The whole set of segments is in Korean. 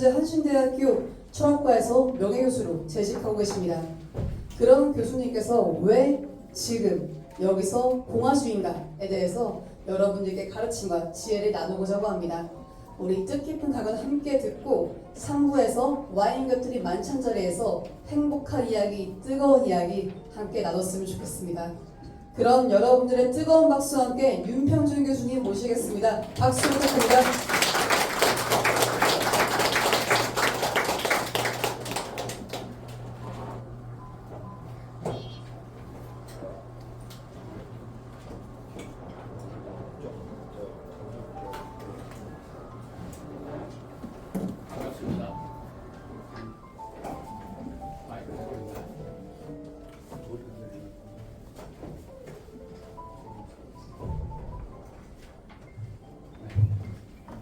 현재 한신대학교 철학과에서 명예교수로 재직하고 계십니다. 그런 교수님께서 왜 지금 여기서 공화주의인가에 대해서 여러분들께 가르침과 지혜를 나누고자 합니다. 우리 뜻깊은 강연 함께 듣고 3부에서 와인 곁들이 만찬 자리에서 행복한 이야기, 뜨거운 이야기 함께 나눴으면 좋겠습니다. 그럼 여러분들의 뜨거운 박수와 함께 윤평준 교수님 모시겠습니다. 박수 부탁드립니다.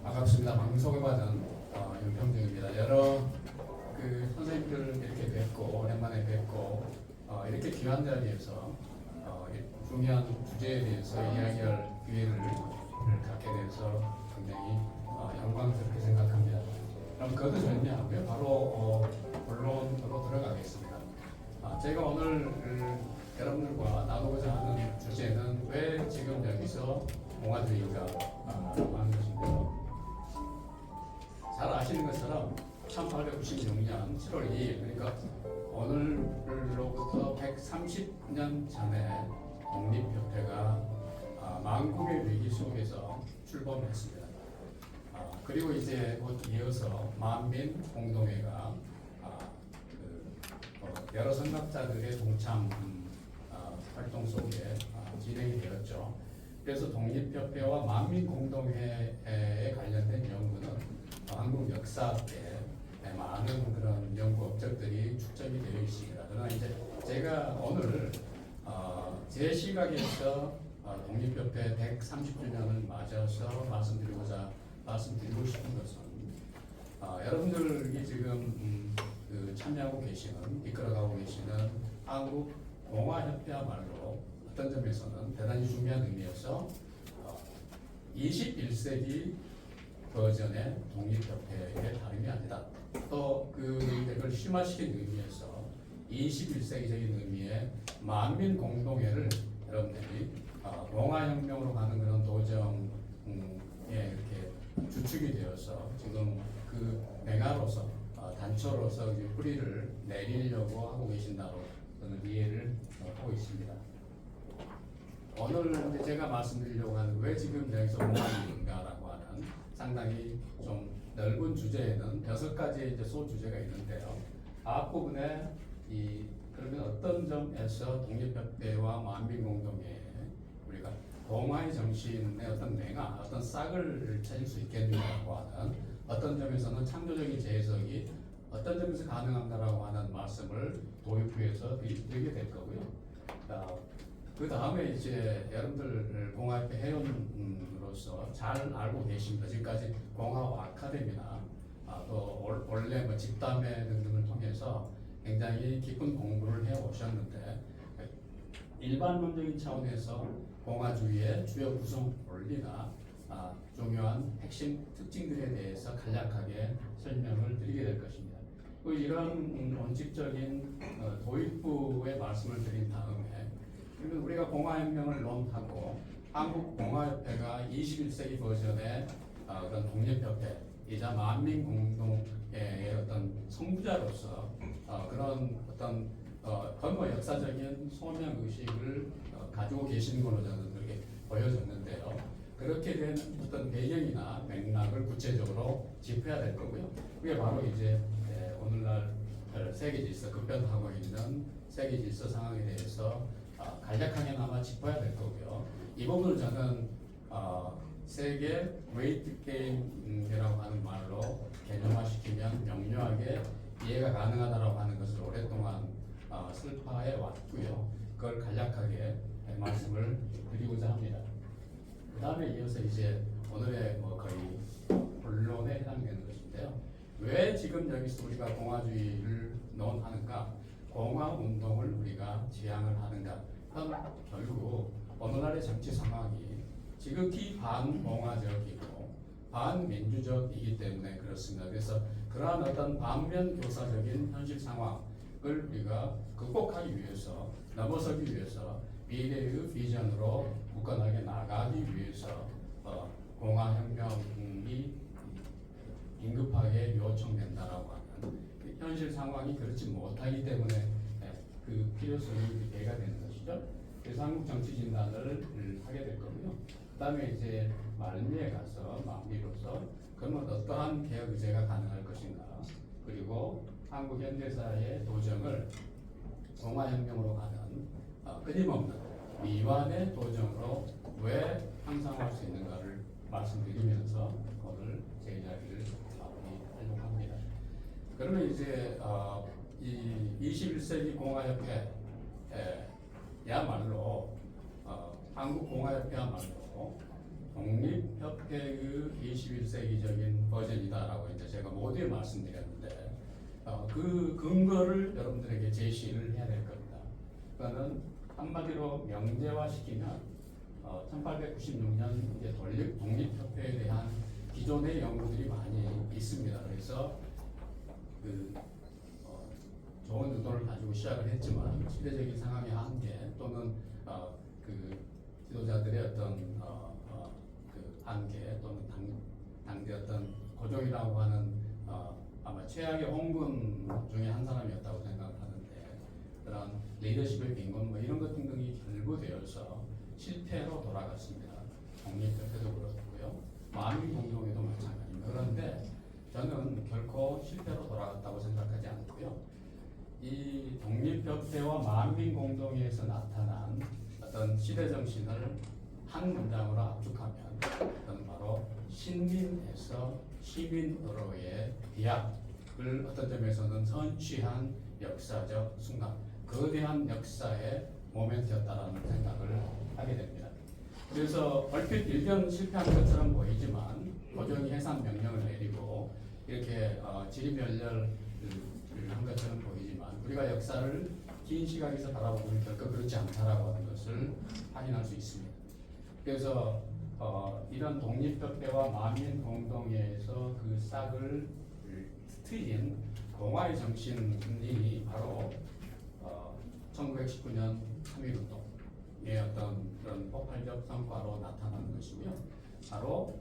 반갑습니다. 방송에받은 윤평준입니다. 여러 선생님들 이렇게 뵙고 오랜만에 뵙고 이렇게 귀한 자리에서 중요한 주제에 대해서 이야기할 기회를 갖게 돼서 굉장히 영광스럽게 생각합니다. 그럼 그것도 좋냐고요? 바로 본론으로 들어가겠습니다. 제가 오늘 여러분들과 나누고자 하는 주제는 왜 지금 여기서 공화주의가 하는 것인데요. 잘 아시는 것처럼 1896년 7월 2일, 그러니까 오늘로부터 130년 전에 독립협회가 만국의 위기 속에서 출범했습니다. 그리고 이제 곧 이어서 만민공동회가 여러 선각자들의 동참 활동 속에 진행이 되었죠. 그래서 독립협회와 만민공동회에 관련된 연구는 한국 역사에 많은 그런 연구 업적들이 축적이 되어 있습니다. 그러나 이제 제가 오늘 제 시각에서 독립협회 130주년을 맞아서 말씀드리고 싶은 것은 여러분들이 지금 참여하고 계시는, 이끌어가고 계시는 한국 공화협회야말로 어떤 점에서는 대단히 중요한 의미여서 21세기 버전의 독립협회의 다름이 아니다. 또 그걸 심화시킨 의미에서 21세기적인 의미의 만민공동회를 여러분들이 공화혁명으로 가는 그런 도정에 이렇게 주축이 되어서 지금 그 맹아로서 단초로서 뿌리를 내리려고 하고 계신다고 저는 이해를 하고 있습니다. 오늘 제가 말씀드리려고 하는 왜 지금 여기서 공화주의인가라고 하는 상당히 좀 넓은 주제에는 6가지의 이제 소주제가 있는데요. 앞부분에 그러면 어떤 점에서 독립협회와 만민공동회에 우리가 공화의 정신의 어떤 맹아, 어떤 싹을 찾을 수 있겠느냐고 하는, 어떤 점에서는 창조적인 재해석이 어떤 점에서 가능한가라고 하는 말씀을 도입부에서 드리게 될 거고요. 그 다음에 이제 여러분들 공화협회 회원으로서 잘 알고 계십니다. 지금까지 공화 아카데미나 또 원래 뭐 집담회 등등을 통해서 굉장히 깊은 공부를 해 오셨는데, 일반론적인 차원에서 공화주의의 주요 구성 원리나 중요한 핵심 특징들에 대해서 간략하게 설명을 드리게 될 것입니다. 이런 원칙적인 도입부의 말씀을 드린 다음에, 그러면 우리가 공화혁명을 논하고 한국 공화협회가 21세기 버전의 그런 독립협회이자 만민공동회의 어떤 성부자로서 그런 어떤 건뭐 역사적인 소명 의식을 가지고 계시는 걸로 저는 그렇게 보여졌는데요. 그렇게 된 어떤 배경이나 맥락을 구체적으로 짚어야 될 거고요. 그게 바로 이제 오늘날 세계 질서 급변하고 있는 세계 질서 상황에 대해서 간략하게나마 짚어야 될 거고요. 이 부분을 저는 세계 웨이트 게임이라고 하는 말로 개념화시키면 명료하게 이해가 가능하다라고 하는 것을 오랫동안 슬파해 왔고요. 그걸 간략하게 말씀을 드리고자 합니다. 그 다음에 이어서 이제 오늘의 거의 본론에 해당되는 것인데요. 왜 지금 여기서 우리가 공화주의를 논하는가, 공화운동을 우리가 지향을 하는가. 결국 오늘날의 정치 상황이 지극히 반공화적이고 반민주적이기 때문에 그렇습니다. 그래서 그러한 어떤 반면 교사적인 현실 상황을 우리가 극복하기 위해서 넘어서기 위해서 미래의 비전으로 굳건하게 나가기 위해서 공화혁명이 긴급하게 요청된다라고 하는 현실 상황이 그렇지 못하기 때문에 그 필요성이 배가 되는 것이죠. 그래서 한국 정치 진단을 하게 될 거고요. 그다음에 이제 말미에 가서 마무리로서 그러면 어떠한 개혁 의제가 가능할 것인가, 그리고 한국 현대사의 도정을 공화혁명으로 가는 끊임없는 미완의 도정으로 왜 향상할 수 있는가를 말씀드리면서 오늘 제 이야기를 마무리하려고 합니다. 그러면 이제 이 21세기 공화협회 야말로 한국 공화협회야말로 독립협회의 21세기적인 버전이다라고 이제 제가 모두에 말씀드렸는데 그 근거를 여러분들에게 제시를 해야 될 겁니다. 그거는 한마디로 명제화시키면 1896년 이제 독립협회에 대한 기존의 연구들이 많이 있습니다. 그래서 좋은 의도를 가지고 시작을 했지만 시대적인 상황의 한계 또는 그 지도자들의 어떤 그 한계 또는 당대 어떤 고종이라고 하는 아마 최악의 홍군 중에 한 사람이었다고 생각을 하는데 그런 리더십의 빈곤 뭐 이런 것 등등이 결부되어서 실패로 돌아갔습니다. 독립협회도 그렇고요. 만민공동회도 마찬가지입니다. 그런데 저는 결코 실패로 돌아갔다고 생각하지 않고요. 이 독립협회와 만민공동회에서 나타난 어떤 시대정신을 한 문장으로 압축하면 그건 바로 신민에서 시민으로의 비약을 어떤 점에서는 선취한 역사적 순간, 거대한 역사의 모멘트였다라는 생각을 하게 됩니다. 그래서 얼핏 일견 실패한 것처럼 보이지만 고종이 해산 명령을 내리고 이렇게 지리멸렬을 한 것처럼 보이지만 우리가 역사를 긴 시각에서 바라보면 결코 그렇지 않다라고 하는 것을 확인할 수 있습니다. 그래서 이런 독립협회와 만민공동회에서 그 싹을 트인 공화의 정신이 바로 1919년 3.1운동의 어떤 그런 폭발적 성과로 나타나는 것이고요. 바로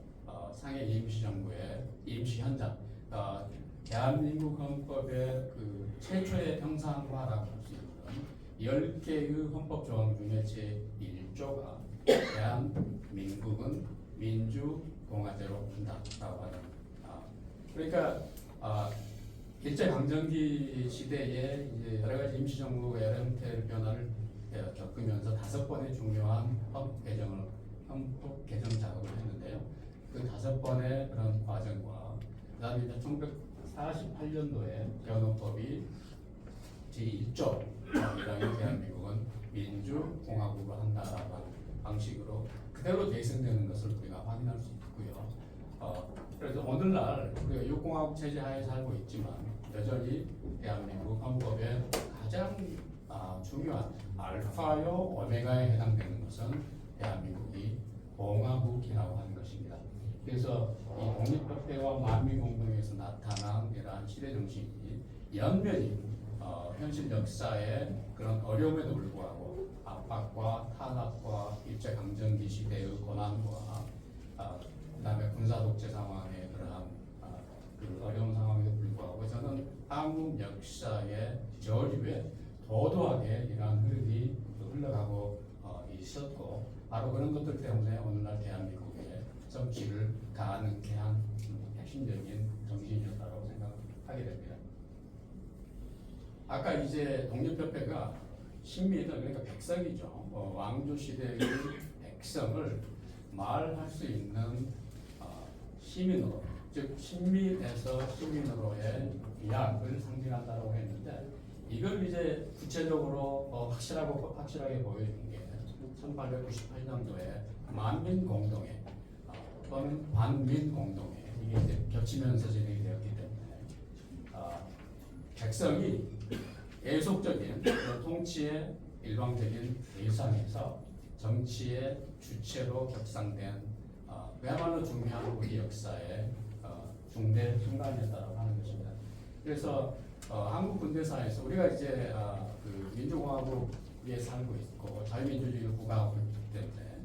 상해 임시정부의 임시현장, 대한민국 헌법의 그 최초의 형상화라고 할 수 있는 10개의 헌법 조항 중에 제1조가 대한민국은 민주공화제로 한다라고 하는 그러니까 일제강점기 시대에 이제 여러 가지 임시정부가 여러 형태의 변화를 겪으면서 5번의 중요한 헌법 개정 작업을 했는데요. 그 5번의 그런 과정과 그다음에 이제 1948년도에 변호법이 제1조 이라는 대한민국은 민주공화국으로 한다라고 하는 방식으로 그대로 계승되는 것을 우리가 확인할 수 있고요. 그래서 오늘날 우리가 육공화국 체제 하에 살고 있지만 여전히 대한민국 헌법의 가장 중요한 알파요 오메가에 해당되는 것은 대한민국이 공화국이라고 하는 것입니다. 그래서 이 독립협회와 만민공동회에서 나타난 이러한 시대정신이 연면이 현실 역사의 그런 어려움에도 불구하고 압박과 탄압과 일제강점기 시대의 고난과 그다음에 군사독재 상황의 그러한 그 어려운 상황에도 불구하고 저는 한국 역사의 저류에 도도하게 이러한 흐름이 흘러가고 있었고 바로 그런 것들 때문에 오늘날 대한민국의 정치를 가능케 한 핵심적인 정신이었다고 생각하게 됩니다. 아까 이제 독립협회가 신민을 그러니까 백성이죠. 왕조 시대의 백성을 말할 수 있는 시민으로, 즉 신민에서 시민으로의 비약을 상징한다고 했는데 이걸 이제 구체적으로 확실하게 보여준 게 1898년도에 만민공동회 또는 반민공동회 이게 이제 겹치면서 진행이 되었기 때문에 백성이 계속적인 통치의 일방적인 대상에서 정치의 주체로 격상된 그야말로 중요한 우리 역사의 중대 순간이었다고 하는 것입니다. 그래서 한국 근대사에서 우리가 이제 그 민주공화국에 살고 있고 자유민주주의를 구가하고 있기 때문에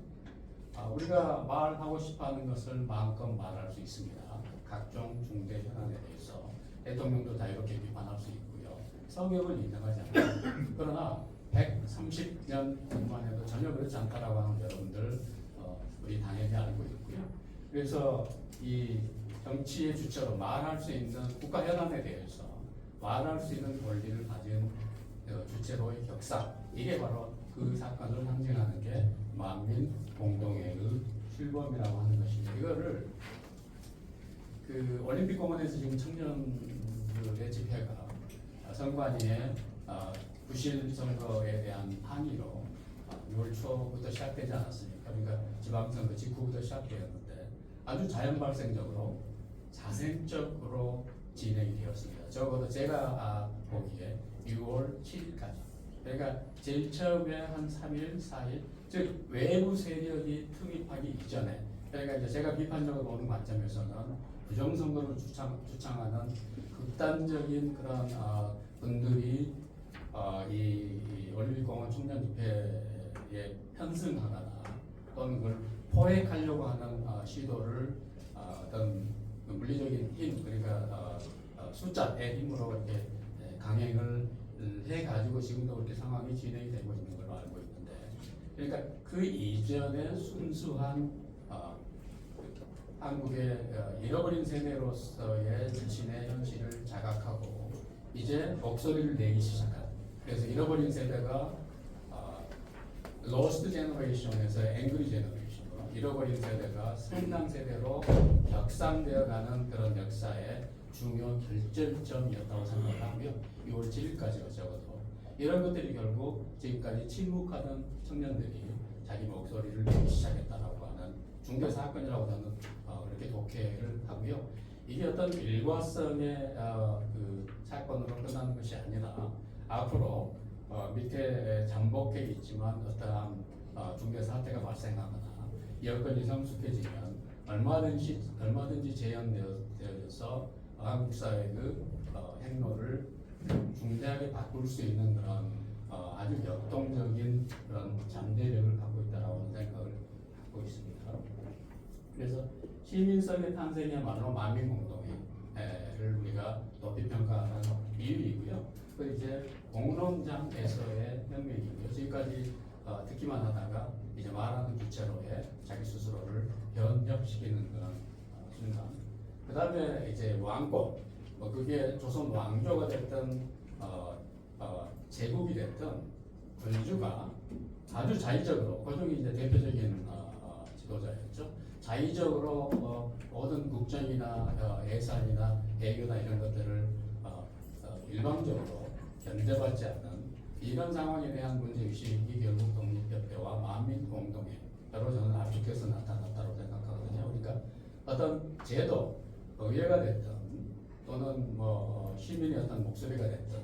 우리가 말하고 싶어하는 것을 마음껏 말할 수 있습니다. 각종 중대 현안에 대해서 대통령도 자유롭게 비판할 수 있고요. 성역을 인정하지 않습니다. 그러나 130년 동안 해도 전혀 그렇지 않다라고 하는 여러분들 우리 당연히 알고 있고요. 그래서 이 정치의 주체로 말할 수 있는 국가 현안에 대해서 말할 수 있는 권리를 가진 주체로의 격상, 이게 바로 그 사건을 상징하는 게 만민 공동회의 실범이라고 하는 것입니다. 이거를 그 올림픽 공원에서 지금 청년들의 집회가 선관위의 부실 선거에 대한 항의로 6월 초부터 시작되지 않았습니까? 그러니까 지방선거 직후부터 시작되었는데 아주 자연 발생적으로 자생적으로 진행이 되었습니다. 적어도 제가 보기에 6월 7일까지. 그러니까 제일 처음에 한 3일, 4일, 즉 외부 세력이 투입하기 이전에, 그러니까 이제 제가 비판적으로 보는 관점에서는 부정선거를 주창하는 극단적인 그런 분들이 이 올림픽공원 청년 집회에 편승하거나 또는 그걸 포획하려고 하는 시도를 어떤 물리적인 힘, 그러니까 숫자의 힘으로 이렇게 강행을 해가지고 지금도 그렇게 상황이 진행이 되고 있는 걸로 알고 있는데, 그러니까 그 이전에 순수한 한국의 잃어버린 세대로서의 자신의 현실을 자각하고 이제 목소리를 내기 시작한, 그래서 잃어버린 세대가 로스트 제너레이션에서 앵그리 제너레이션으로 잃어버린 세대가 성장 세대로 격상되어가는 그런 역사의 중요 결정점이었다고 생각하고요. 6월 7일까지로 적어도 이런 것들이 결국 지금까지 침묵하던 청년들이 자기 목소리를 내기 시작했다라고 하는 중대 사건이라고 저는 그렇게 독해를 하고요. 이게 어떤 일과성의 그 사건으로 끝나는 것이 아니라 앞으로 밑에 잠복해 있지만 어떠한 중대 사태가 발생하거나 여건이 성숙해지면 얼마든지 재현되어져서 한국 사회의 그 행로를 중대하게 바꿀 수 있는 그런 아주 역동적인 그런 잠재력을 갖고 있다라고 생각을 하고 있습니다. 그래서 시민성의 탄생이야말로 만민공동회를 우리가 높이 평가하는 이유이고요. 그 이제 공론장에서의 혁명이고요. 지금까지 듣기만 하다가 이제 말하는 주체로의 자기 스스로를 변혁시키는 그런 순간. 그 다음에 이제 왕권, 그게 조선 왕조가 됐든 제국이 됐든 군주가 아주 자의적으로, 고종이 이제 대표적인 지도자였죠. 자의적으로 모든 국정이나 예산이나 외교나 이런 것들을 일방적으로 견제받지 않는 이런 상황에 대한 문제의식이 결국 독립협회와 만민공동회로 저는 압축해서 나타났다고 생각하거든요. 그러니까 어떤 제도, 의회가 됐든 또는 시민의 어떤 목소리가 됐든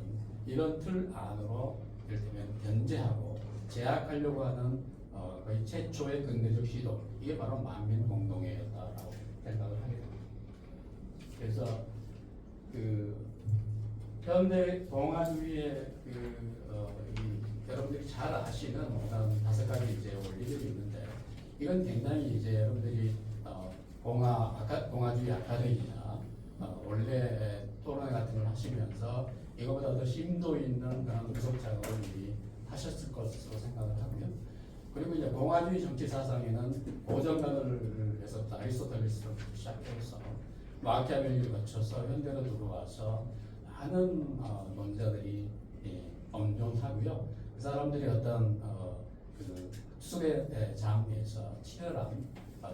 이런 틀 안으로 이를테면 견제하고 제약하려고 하는 거의 최초의 근대적 시도, 이게 바로 만민공동회였다라고 생각을 하게 됩니다. 그래서 그 현대 동아주의의 여러분들이 잘 아시는 그런 5가지 이제 원리들이 있는데, 이건 굉장히 이제 여러분들이 동아주의 아카데미나 원래 토론회 같은 걸 하시면서 이거보다 더 심도 있는 그런 분석 작업을 미리 하셨을 것으로 생각을 하고요. 그리고 이제 동아주의 정치 사상에는 고전가들에서부터 아리스토텔레스부터 시작해서 마키아벨리를 거쳐서 현대로 들어와서 많은 논자들이 엄존하고요. 그 사람들이 어떤 그 수의 장에서 치열한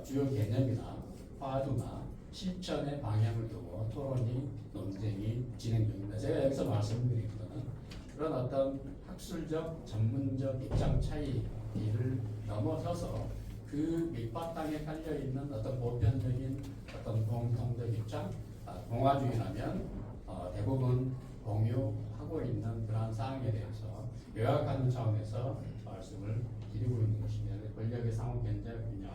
주요 개념이나 화두나 실천의 방향을 두고 토론이, 논쟁이 진행 중입니다. 제가 여기서 말씀드린 것은 그런 어떤 학술적, 전문적 입장 차이를 넘어서서 그 밑바탕에 깔려 있는 어떤 보편적인 어떤 공통적 입장, 동아주의라면 대부분 공유하고 있는 그러한 사항에 대해서 요약하는 차원에서 말씀을 드리고 있는 것입니다. 권력의 상호 견제 균형.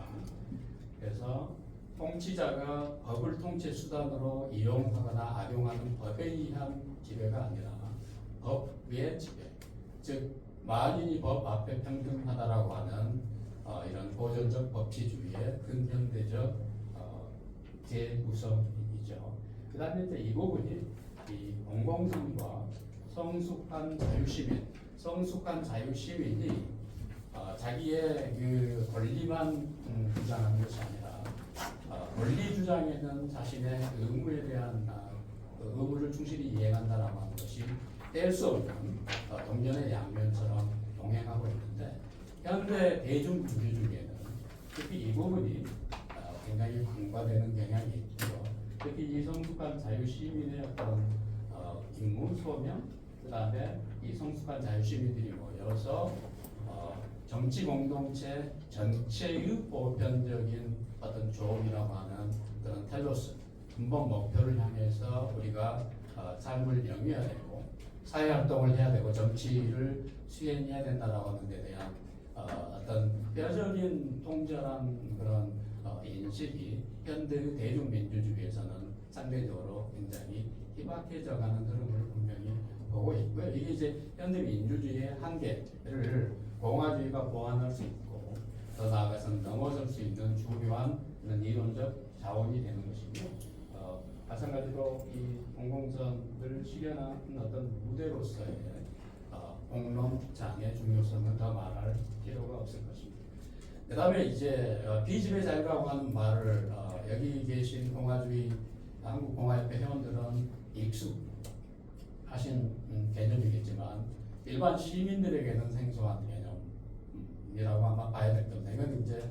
그래서 통치자가 법을 통치 수단으로 이용하거나 악용하는 법에 의한 지배가 아니라 법 위의 지배, 즉 만인이 법 앞에 평등하다라고 하는 이런 보존적 법치주의의 근현대적 재구성이죠. 그 다음에 이제 이 부분이 이 공공성과 성숙한 자유시민, 성숙한 자유시민이 자기의 그 권리만 주장하는 것이 아니라 권리 주장에는 자신의 의무에 대한 그 의무를 충실히 이행한다라고 하는 것이 뗄 수 없는 동전의 양면처럼 동행하고 있는데 현대 대중주의 중에는 특히 이 부분이 굉장히 간과되는 경향이 있고요. 특히 이 성숙한 자유시민의 어떤 임무 소명, 그 다음에 이 성숙한 자유시민들이 모여서 정치 공동체 전체의 보편적인 어떤 조언이라고 하는 그런 텔로스 근본 목표를 향해서 우리가 삶을 영위해야 되고 사회 활동을 해야 되고 정치를 수행해야 된다라고 하는 데 대한 어떤 뼈저린 통절한 그런 인식이 현대의 대중민주주의에서는 상대적으로 굉장히 희박해져가는 흐름을 분명히 보고 있고요. 이게 이제 현대민주주의의 한계를 공화주의가 보완할 수 있고 더 나아가서는 넘어설 수 있는 중요한 그런 이론적 자원이 되는 것이고요. 마찬가지로 이 공공선을 실현하는 어떤 무대로서의 공론장의 중요성은 더 말할 필요가 없을 것입니다. 그 다음에 이제 비지배 자유라고 하는 말을 여기 계신 공화주의 한국공화협회 회원들은 익숙하신 개념이겠지만 일반 시민들에게는 생소한 개념이라고 아마 봐야 될 겁니다. 이건 이제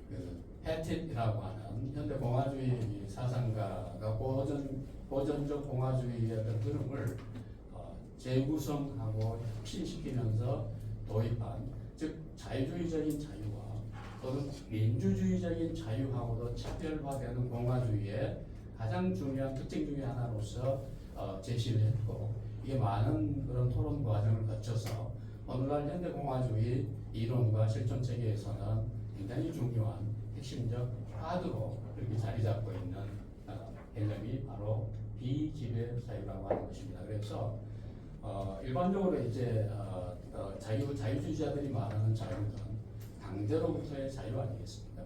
그 패티라고 하는 현대 공화주의 사상가가 고전적 공화주의의 어떤 흐름을 재구성하고 혁신시키면서 도입한 즉 자유주의적인 자유와 또는 민주주의적인 자유하고도 차별화되는 공화주의의 가장 중요한 특징 중의 하나로서 제시를 했고 이게 많은 그런 토론 과정을 거쳐서 오늘날 현대 공화주의 이론과 실천 체계에서는 굉장히 중요한 핵심적 화두로 이렇게 자리 잡고 있는 개념이 바로 비지배 사유라고 하는 것입니다. 그래서 일반적으로 이제 자유주의자들이 말하는 자유는 강제로부터의 자유 아니겠습니까?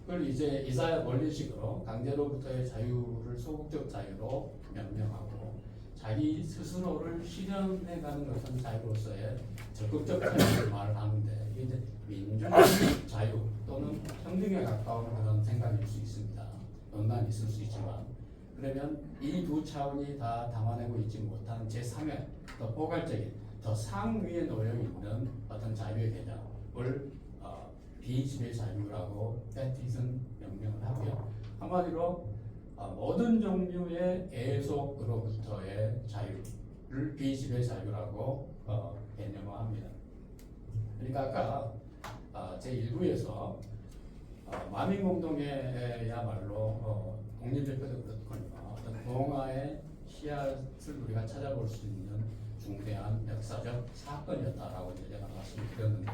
그걸 이제 이사야 멀리식으로 강제로부터의 자유를 소극적 자유로 명명하고 자기 스스로를 실현해가는 것은 자유로서의 적극적 자유를 말하는데 이게 이제 민주주의 자유 또는 평등에 가까운 그런 생각일 수 있습니다. 논란이 있을 수 있지만 그러면 이 두 차원이 다 담아내고 있지 못한 제3의 더 포괄적인 더 상위에 놓여 있는 어떤 자유의 개념을 비지배 자유라고 패티슨 명명을 하고요. 한마디로 모든 종류의 애속으로부터의 자유를 비지배 자유라고 개념화합니다. 그러니까 아까 제1부에서 만민공동회야말로 독립대표도 그렇거니와 어떤 공화의 씨앗을 우리가 찾아볼 수 있는 중대한 역사적 사건이었다라고 이제 제가 말씀드렸는데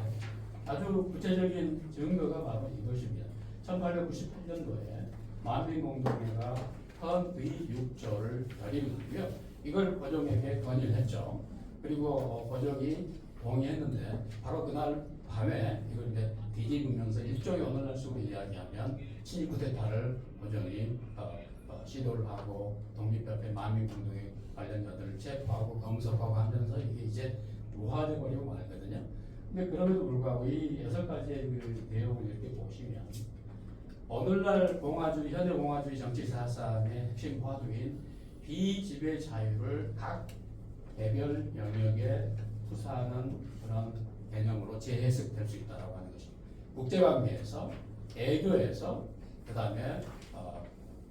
아주 구체적인 증거가 바로 이것입니다. 1898년도에 만민공동회가 헌의 6조를 결의하고요. 이걸 고종에게 건의를 했죠. 그리고 고종이 동의했는데 바로 그날 밤에 이걸 이제 뒤집으면서 일종의 오늘날 식으로 이야기하면 친일 쿠데타를 고종이 시도를 하고 독립협회 만민공동회 관련자들을 체포하고 검속하고 하면서 이게 이제 무화돼 버리고 말거든요. 근데 그럼에도 불구하고 이 6가지의 그 내용을 이렇게 보시면 오늘날 공화주의, 현대 공화주의 정치 사상의 핵심 화두인 비지배 자유를 각 개별 영역에 투사하는 그런 개념으로 재해석될 수 있다고 하는 것입니다. 국제관계에서, 애교에서, 그 다음에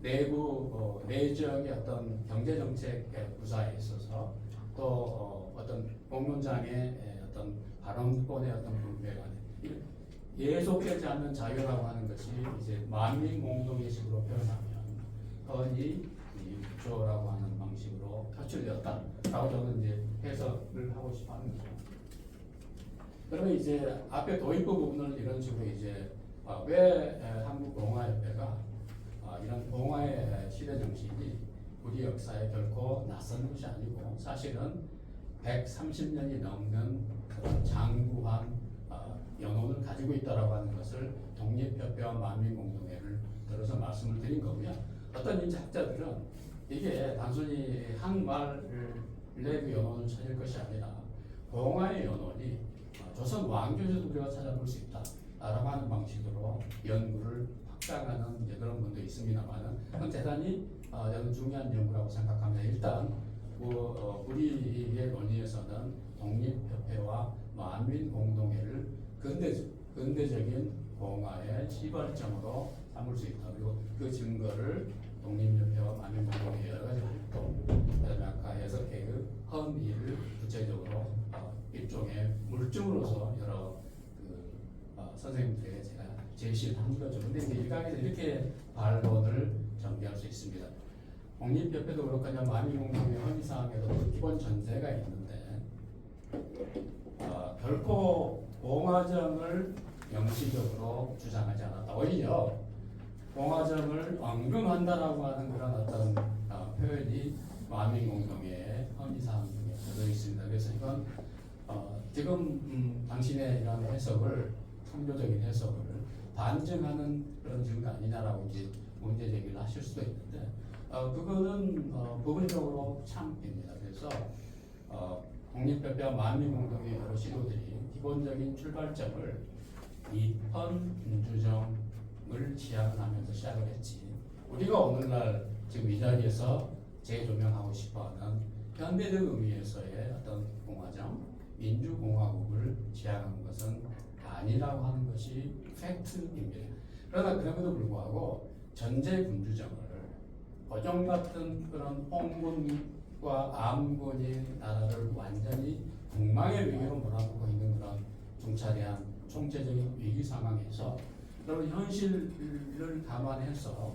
내부 내정의 어떤 경제정책의 구사에 있어서 또 어떤 공론장의 어떤 발언권의 어떤 분배관에 예속되지 않는 자유라고 하는 것이 이제 만민공동의식으로 표현하면 헌의 6조라고 하는 방식으로 표출되었다라고 저는 이제 해석을 하고 싶어 하는 거죠. 그러면 이제 앞에 도입부 부분을 이런 식으로 이제 왜 한국공화협회가 이런 공화의 시대 정신이 우리 역사에 결코 낯선 것이 아니고 사실은 130년이 넘는 그런 장구한 연원을 가지고 있다라고 하는 것을 독립협회와 만민공동회를 들어서 말씀을 드린 거고요. 어떤 이제 학자들은 이게 단순히 한말의 그 연원을 찾을 것이 아니라 공화의 연원이 조선 왕조에서도 우리가 찾아볼 수 있다라고 하는 방식으로 연구를 확장하는 이제 그런 분도 있습니다만은 그건 대단히 저는 중요한 연구라고 생각합니다. 일단 우리의 논의에서는 독립협회와 만민공동회를 근대적인 공화의 시발점으로 삼을 수 있다. 그리고 그 증거를 독립협회와 만민공동회의 여러 가지 활동, 그다음에 아까 6개의 헌의를 구체적으로 일종의 물증으로서 여러 선생님들에게 제가 제시를 한 거죠. 근데 이제 일각에서 이렇게 반론을 전개할 수 있습니다. 독립협회도 그렇고 만민공동회 헌의사항에도 그 기본 전제가 있는데 결코 공화정을 명시적으로 주장하지 않았다. 오히려 공화정을 언급한다라고 하는 그런 어떤 표현이 만민공동회의 헌의사항 중에 들어 있습니다. 그래서 이건 지금 당신의 이런 해석을 창조적인 해석을 반증하는 그런 증거 아니냐라고 이제 문제 제기를 하실 수도 있는데 그거는 부분적으로 참입니다. 그래서 독립협회와 만민공동회 여러 시도들이 기본적인 출발점을 입헌 민주정을 지향하면서 시작을 했지. 우리가 오늘날 지금 이 자리에서 재조명하고 싶어하는 현대적 의미에서의 어떤 공화정, 민주공화국을 지향하는 것은 아니라고 하는 것이 팩트입니다. 그러나 그럼에도 불구하고 전제군주정을 고종 같은 그런 홍군과 암군이 나라를 완전히 국망의 위기로 몰아넣고 있는 그런 중차대한 총체적인 위기 상황에서 그런 현실을 감안해서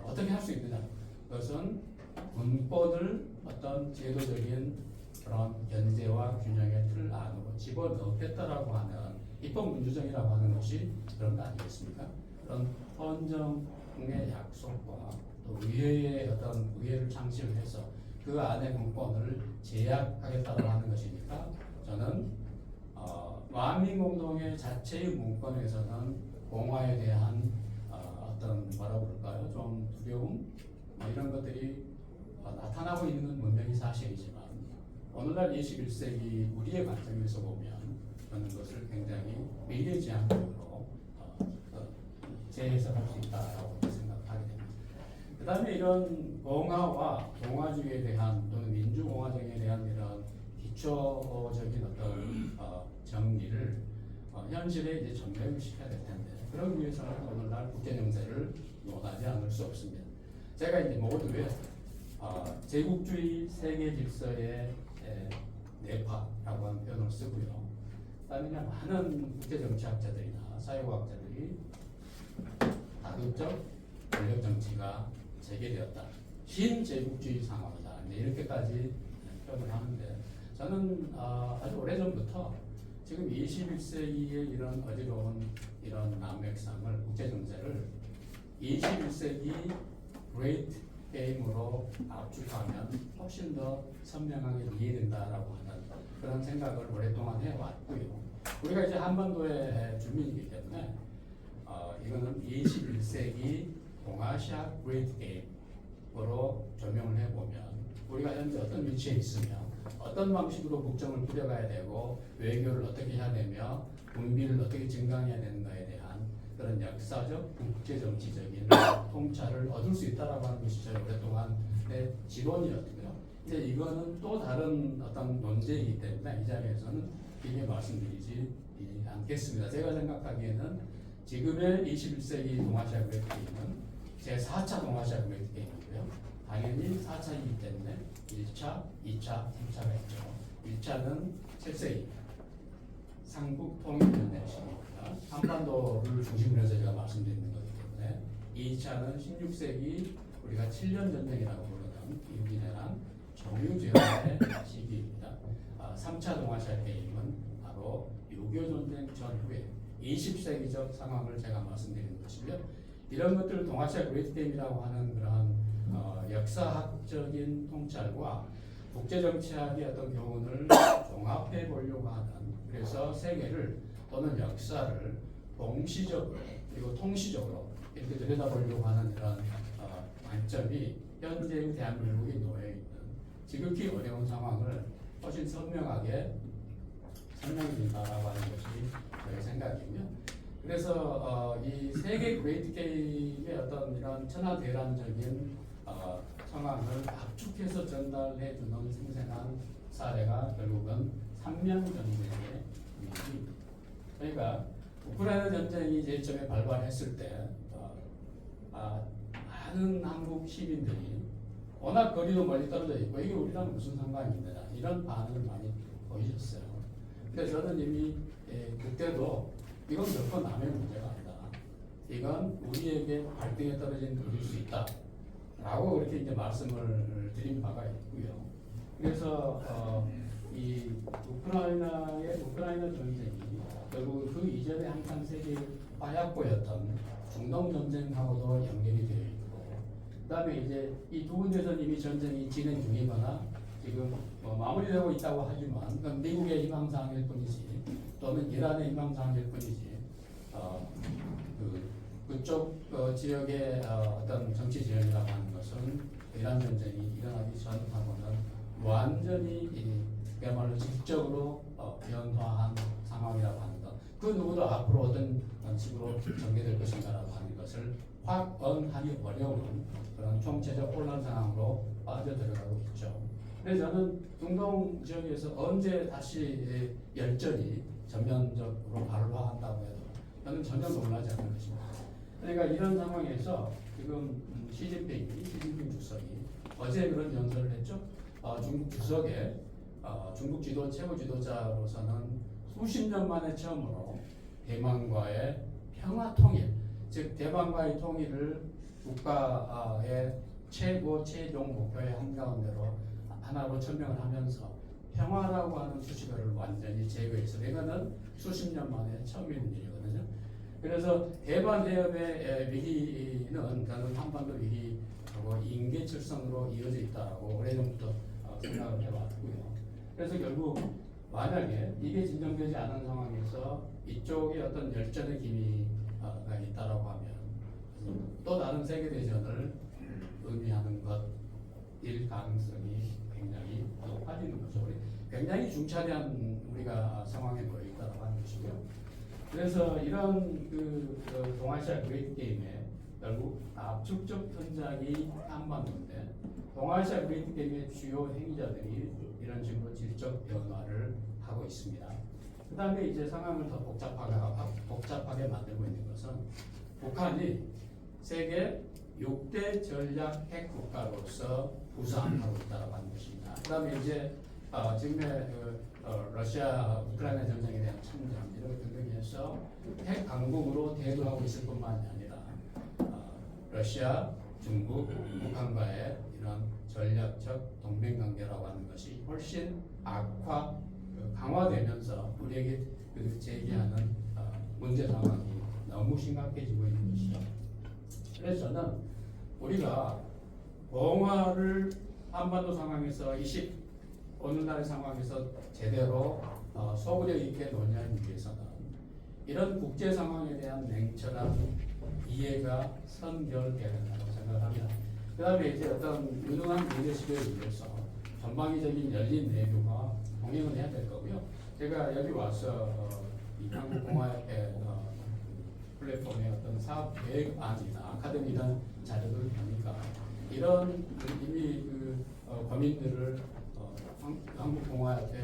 어떻게 할 수 있느냐? 그것은 군법을 어떤 제도적인 그런 견제와 균형의 틀 안으로 집어넣겠다라고 하는 입헌민주정이라고 하는 것이 그런 거 아니겠습니까? 그런 헌정의 약속과 또 의회의 어떤 의회를 창시를 해서 그 안에 문건을 제약하겠다고 하는 것이니까 저는 만민공동회 자체의 문건에서는 공화에 대한 어떤 뭐라고 그럴까요? 좀 두려움 이런 것들이 나타나고 있는 건 분명히 사실이지만 오늘날 21세기 우리의 관점에서 보면 그런 것을 굉장히 미래지향적으로 재해석할 수 있다고 생각하게 됩니다. 그 다음에 이런 공화와 공화주의에 대한 또는 민주공화정에 대한 이런 기초적인 어떤 정리를 현실에 이제 전개를 시켜야 될 텐데 그러기 위해서는 오늘날 국제정세를 논하지 않을 수 없습니다. 제가 이제 모두에 제국주의 세계 질서의 내파라고 하는 표현을 쓰고요. 그다음에 많은 국제정치학자들이나 사회과학자들이 다급적 권력 정치가 재개되었다. 신제국주의 상황이다. 이렇게까지 표현을 하는데 저는 아주 오래전부터 지금 21세기의 이런 어지러운 이런 난맥상을 국제정세를 21세기 그레이트 게임으로 압축하면 훨씬 더 선명하게 이해된다라고 하는 그런 생각을 오랫동안 해왔고요. 우리가 이제 한반도의 주민이기 때문에 이거는 21세기 동아시아 그레이트 게임으로 조명을 해보면 우리가 현재 어떤 위치에 있으며 어떤 방식으로 국정을 꾸려가야 되고 외교를 어떻게 해야 되며 군비를 어떻게 증강해야 되는가에 대한 그런 역사적, 국제정치적인 통찰을 얻을 수 있다라고 하는 것이 저희 오랫동안의 지론이었고요. 이제 이거는 또 다른 어떤 논제이기 때문에 이 자리에서는 길게 말씀드리지 않겠습니다. 제가 생각하기에는 지금의 21세기 동아시아 그레이트 게임은 제4차 동아시아 그레이트 게임이고요. 당연히 4차이기 때문에 1차, 2차, 3차가 있죠. 1차는 7세기 삼국 통일연대 시기입니다. 한반도를 중심으로 해서 제가 말씀드리는 거기 때문에 2차는 16세기 우리가 7년 전쟁이라고 부르는 임진왜란 정유재헌의 시기입니다. 3차 동아시아 게임은 바로 6.25 전쟁 전후에 20세기적 상황을 제가 말씀드리는 것이고요. 이런 것들을 동아시아 그레이트 게임이라고 하는 그러한 역사학적인 통찰과 국제정치학의 어떤 교훈을 종합해 보려고 하는, 그래서 세계를 또는 역사를 동시적으로 그리고 통시적으로 이렇게 들여다보려고 하는 이런 관점이 현재의 대한민국이 놓여 있는 지극히 어려운 상황을 훨씬 선명하게 설명해 준다라고 하는 것이 저의 생각이고요. 그래서 이 세계 그레이트 게임의 어떤 이런 천하대란적인 상황을 압축해서 전달해 주는 생생한 사례가 결국은 삼면 전쟁의 위기입니다. 그러니까 우크라이나 전쟁이 제일 처음에 발발했을 때 많은 한국 시민들이 워낙 거리도 멀리 떨어져 있고 이게 우리랑 무슨 상관이 있느냐 이런 반응을 많이 보이셨어요. 근데 저는 이미 그때도 이건 결코 남의 문제가 아니다. 이건 우리에게 발등에 떨어진 돌일 수 있다. 라고 그렇게 이제 말씀을 드린 바가 있고요. 그래서 이 우크라이나 전쟁이 결국 그 이전에 항상 세계 화약고였던 중동 전쟁하고도 연결이 되어 있고, 그다음에 이제 이 두 군데서 이미 전쟁이 진행 중이거나 지금 마무리되고 있다고 하지만 그건 미국의 희망사항일 뿐이지 또는 이란의 희망사항일 뿐이지 그쪽 지역의 어떤 정치 지형이라고 하는 것은 이란 전쟁이 일어나기 전하고는 완전히 그야말로 질적으로 변화한 상황이라고 하는 것. 그 누구도 앞으로 어떤 식으로 전개될 것인가라고 하는 것을 확언하기 어려운 그런 총체적 혼란 상황으로 빠져들어가고 있죠. 그래서 저는 중동 지역에서 언제 다시 열전이 전면적으로 발화한다고 해도 저는 전혀 놀라지 않는 것입니다. 그러니까 이런 상황에서 지금 시진핑 주석이 어제 그런 연설을 했죠. 중국 주석의 중국 최고 지도자로서는 수십 년 만에 처음으로 대만과의 평화 통일, 즉 대만과의 통일을 국가의 최종 목표의 한가운데로 하나로 천명을 하면서 평화라고 하는 수식어를 완전히 제거해서 이거는 수십 년 만에 처음 있는 일이거든요. 그래서 대만 해협의 위기는 저는 한반도 위기하고 인계철성으로 이어져 있다고 오래전부터 생각을 해왔고요. 그래서 결국 만약에 이게 진정되지 않은 상황에서 이쪽에 어떤 열전의 기미가 있다라고 하면 또 다른 세계대전을 의미하는 것일 가능성이 굉장히 높아지는 거죠. 우리 굉장히 중차대한 우리가 상황에 놓여 있다고 하는 것이고요. 그래서 이런 동아시아 그레이트 게임에 결국 압축적 현장이 한반도인데 동아시아 그레이트 게임의 주요 행위자들이 이런 식으로 질적 변화를 하고 있습니다. 그 다음에 이제 상황을 더 복잡하게 만들고 있는 것은 북한이 세계 6대 전략 핵 국가로서 부상하고 있다고 하는 것입니다. 그 다음에 이제 지금의 러시아 우크라이나 전쟁에 대한 참전 이런 것 등등 해서 핵 강국으로 대두하고 있을 뿐만이 아니라 러시아, 중국, 북한과의 이런 전략적 동맹관계라고 하는 것이 훨씬 강화되면서 우리에게 제기하는 문제 상황이 너무 심각해지고 있는 것이죠. 그래서 저는 우리가 봉화를 한반도 상황에서 오늘날의 상황에서 제대로 소구력 있게 논의하기 위해서는 이런 국제 상황에 대한 냉철한 이해가 선결돼야 된다고 생각합니다. 그 다음에 이제 어떤 유능한 리더십에 의해서 전방위적인 열린 내교가 동행을 해야 될 거고요. 제가 여기 와서 이 한국공화협회 플랫폼의 어떤 사업 계획안이나 아카데미 이런 자료들을 보니까 이런 이미 고민들을 한국공화협회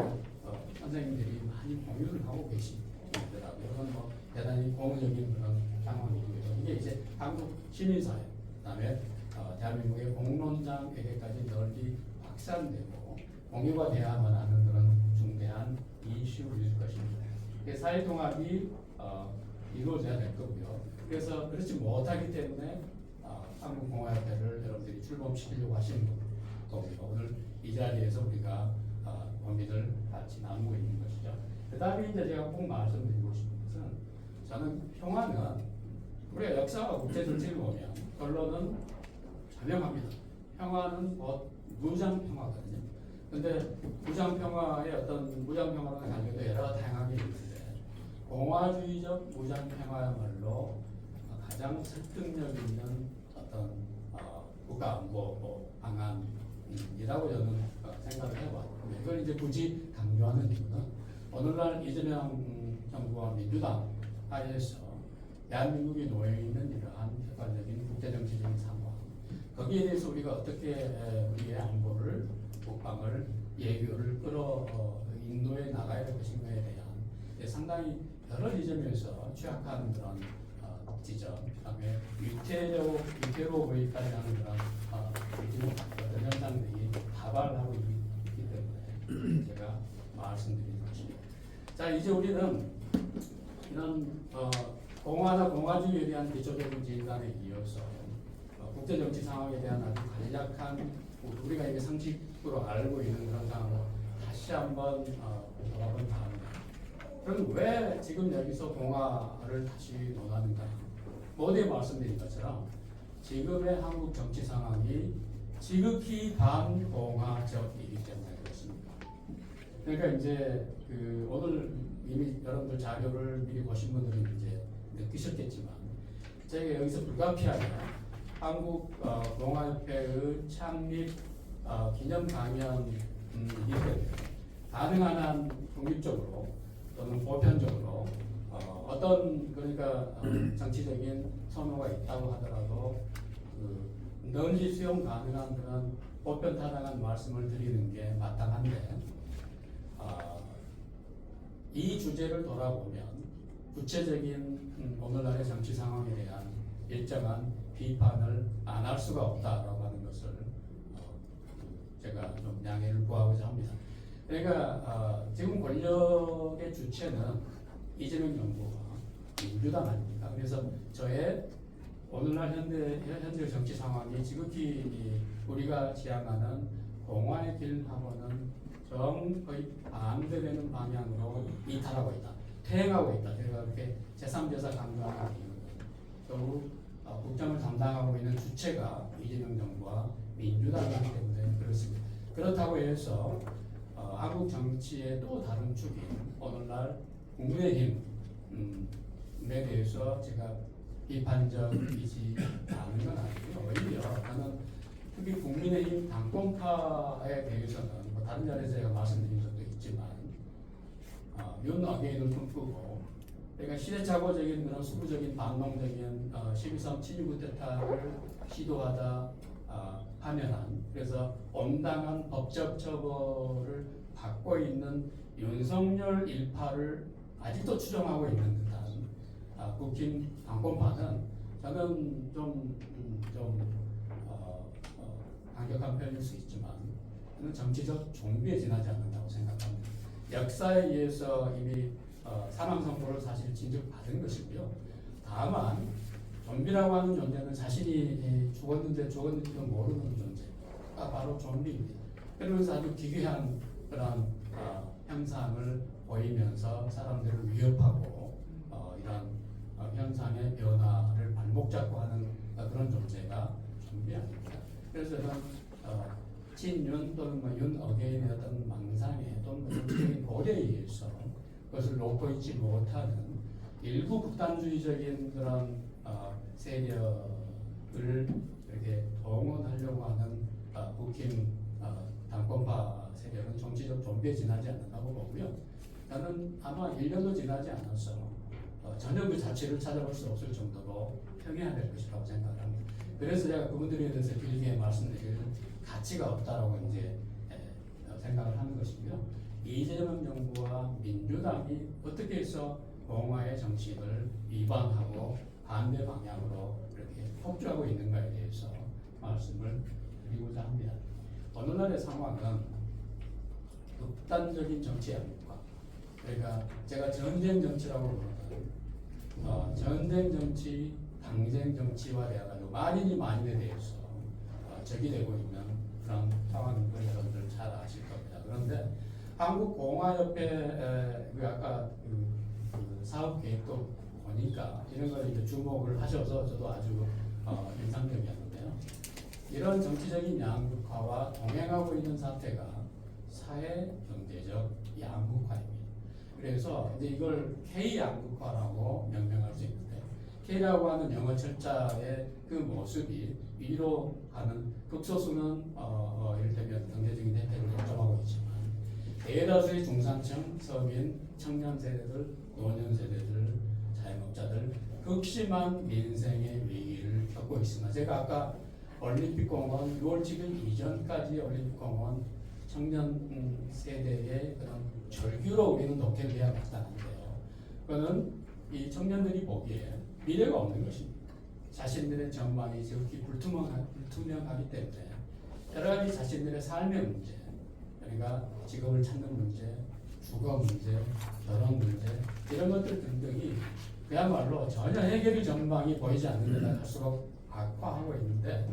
선생님들이 많이 공유를 하고 계시더라고요. 그건 뭐 대단히 고무적인 그런 상황이고요. 이게 이제 한국 시민사회, 그다음에 대한민국의 공론장에게까지 널리 확산되고 공유가 돼야만 하는 그런 중대한 이슈일 것입니다. 사회통합이 이루어져야 될 거고요. 그래서 그렇지 못하기 때문에 한국공화협회를 여러분들이 출범시키려고 하시는 거고요. 오늘 이 자리에서 우리가 고민을 같이 나누고 있는 것이죠. 그 다음에 이제 제가 꼭 말씀드리고 싶은 것은 저는 평화는 우리가 역사와 국제 정치를 보면 결론은 자명합니다. 평화는 곧 무장 평화거든요. 근데 무장 평화의 어떤 무장 평화라는 관계도 여러 다양하게 있는데 공화주의적 무장 평화야말로 가장 설득력 있는 어떤 국가 안보 방안이라고 저는 생각을 해봤고 이걸 이제 굳이 강조하는 이유는 오늘날 이재명 정부와 민주당 하에서 대한민국이 놓여 있는 이러한 객관적인 국제정치적인 상황 거기에 대해서 우리가 어떻게 우리의 안보를 국방을 예교를 인도해 나가야 될 것인가에 대한 상당히 여러 지점에서 취약한 그런 지점, 그다음에 위태로워 보이다는 그런 어떤 현상들이 다발하고 있기 때문에 제가 말씀드린 것입니다. 자, 이제 우리는 이런 공화나 공화주의에 대한 기초적인 진단에 이어서 국제정치 상황에 대한 아주 간략한 우리가 이게 상식으로 알고 있는 그런 상황을 다시 한번 돌아본 다음에 그럼 왜 지금 여기서 공화를 다시 논하는가? 모두에 말씀드린 것처럼 지금의 한국 정치 상황이 지극히 반공화적이기 때문에 그렇습니다. 그러니까 이제 오늘 이미 여러분들 자료를 미리 보신 분들은 이제 느끼셨겠지만 제가 여기서 불가피하게 한국 공화협회의 창립 기념 강연이기 때문에 가능한 한 독립적으로 또는 보편적으로 어떤 그러니까 정치적인 선호가 있다고 하더라도 널리 수용 가능한 그런 보편 타당한 말씀을 드리는 게 마땅한데 이 주제를 돌아보면 구체적인 오늘날의 정치 상황에 대한 일정한 비판을 안 할 수가 없다라고 하는 것을 제가 좀 양해를 구하고자 합니다. 그러니까 지금 권력의 주체는 이재명 정부와 민주당 아닙니까? 그래서 저의 오늘날 현재 정치 상황이 지극히 우리가 지향하는 공화의 길하고는 거의 반대되는 방향으로 이탈하고 있다. 퇴행하고 있다. 제가 그렇게 제3제사 강조하는 이유는 결국 국정을 담당하고 있는 주체가 이재명 정부와 민주당이기 때문에 그렇습니다. 그렇다고 해서 한국 정치의 또 다른 축인 오늘날 국민의힘에 대해서 제가 비판적이지 않은 건 아니고요. 오히려 저는 특히 국민의힘 당권파에 대해서는 뭐 다른 자리에서 제가 말씀드린 적도 있지만 윤 어게인을 꿈꾸고 그러니까 시대착오적인 그런 수구적인 반동적인 12.3 친일 쿠데타를 시도하다 하면한 그래서 온당한 법적 처벌을 받고 있는 윤석열 일파를 아직도 추종하고 있는 듯한 국힘 당권파는 저는 좀 강력한 표현일 수 있지만 저는 정치적 종비에 지나지 않는다고 생각합니다. 역사에 의해서 이미 사망 선고를 사실 진즉받은 것이고요. 다만 좀비라고 하는 존재는 자신이 죽었는지도 모르는 존재가 바로 좀비입니다. 그러면서 아주 기괴한 그런 형상을 보이면서 사람들을 위협하고 이런 현상의 변화를 발목 잡고 하는 그런 존재가 좀비 아닙니까? 그래서 저는 친윤 또는 윤 어게인의 어떤 망상에 또는 정치적인 고려에 의해서 그것을 놓고 있지 못하는 일부 극단주의적인 그런 세력을 이렇게 동원하려고 하는 국힘 당권파 세력은 정치적 좀비에 지나지 않는다고 보고요. 저는 아마 1년도 지나지 않아서 전혀 그 자체를 찾아볼 수 없을 정도로 평해야 될 것이라고 생각합니다. 그래서 제가 그분들에 대해서 길게 말씀드릴 가치가 없다라고 이제 생각을 하는 것이고요. 이재명 정부와 민주당이 어떻게 해서 공화의 정신을 위반하고 반대 방향으로 이렇게 폭주하고 있는가에 대해서 말씀을 드리고자 합니다. 오늘날의 상황은 극단적인 정치 아닙니까? 그러니까 제가 전쟁 정치라고 부르는 전쟁 정치, 당쟁 정치와 대해가지고 만인이 만인에 대해서 적이 되고 있는 그런 상황인 걸 여러분들 잘 아실 겁니다. 그런데 한국공화협회 아까 그 사업 계획도 보니까 이런 걸 이제 주목을 하셔서 저도 아주 인상적이었는데요. 이런 정치적인 양극화와 동행하고 있는 사태가 사회 경제적 양극화입니다. 그래서 이제 이걸 K 양극화라고 명명할 수 있는데 K라고 하는 영어 철자의 그 모습이 위로 가는 극소수는 이를테면 경제적인 혜택을 독점하고 있지만 대다수의 중산층, 서민, 청년 세대들, 노년 세대들, 자영업자들 극심한 민생의 위기를 겪고 있습니다. 제가 아까 올림픽공원 6월 7일 이전까지 올림픽공원 청년 세대의 그런 절규로 우리는 독해해야 마땅한데요. 그거는 이 청년들이 보기에 미래가 없는 것입니다. 자신들의 전망이 지극히 불투명하기 때문에 여러 가지 자신들의 삶의 문제, 그러니까 직업을 찾는 문제, 주거 문제, 결혼 문제 이런 것들 등등이 그야말로 전혀 해결의 전망이 보이지 않는 데다 갈수록 악화하고 있는데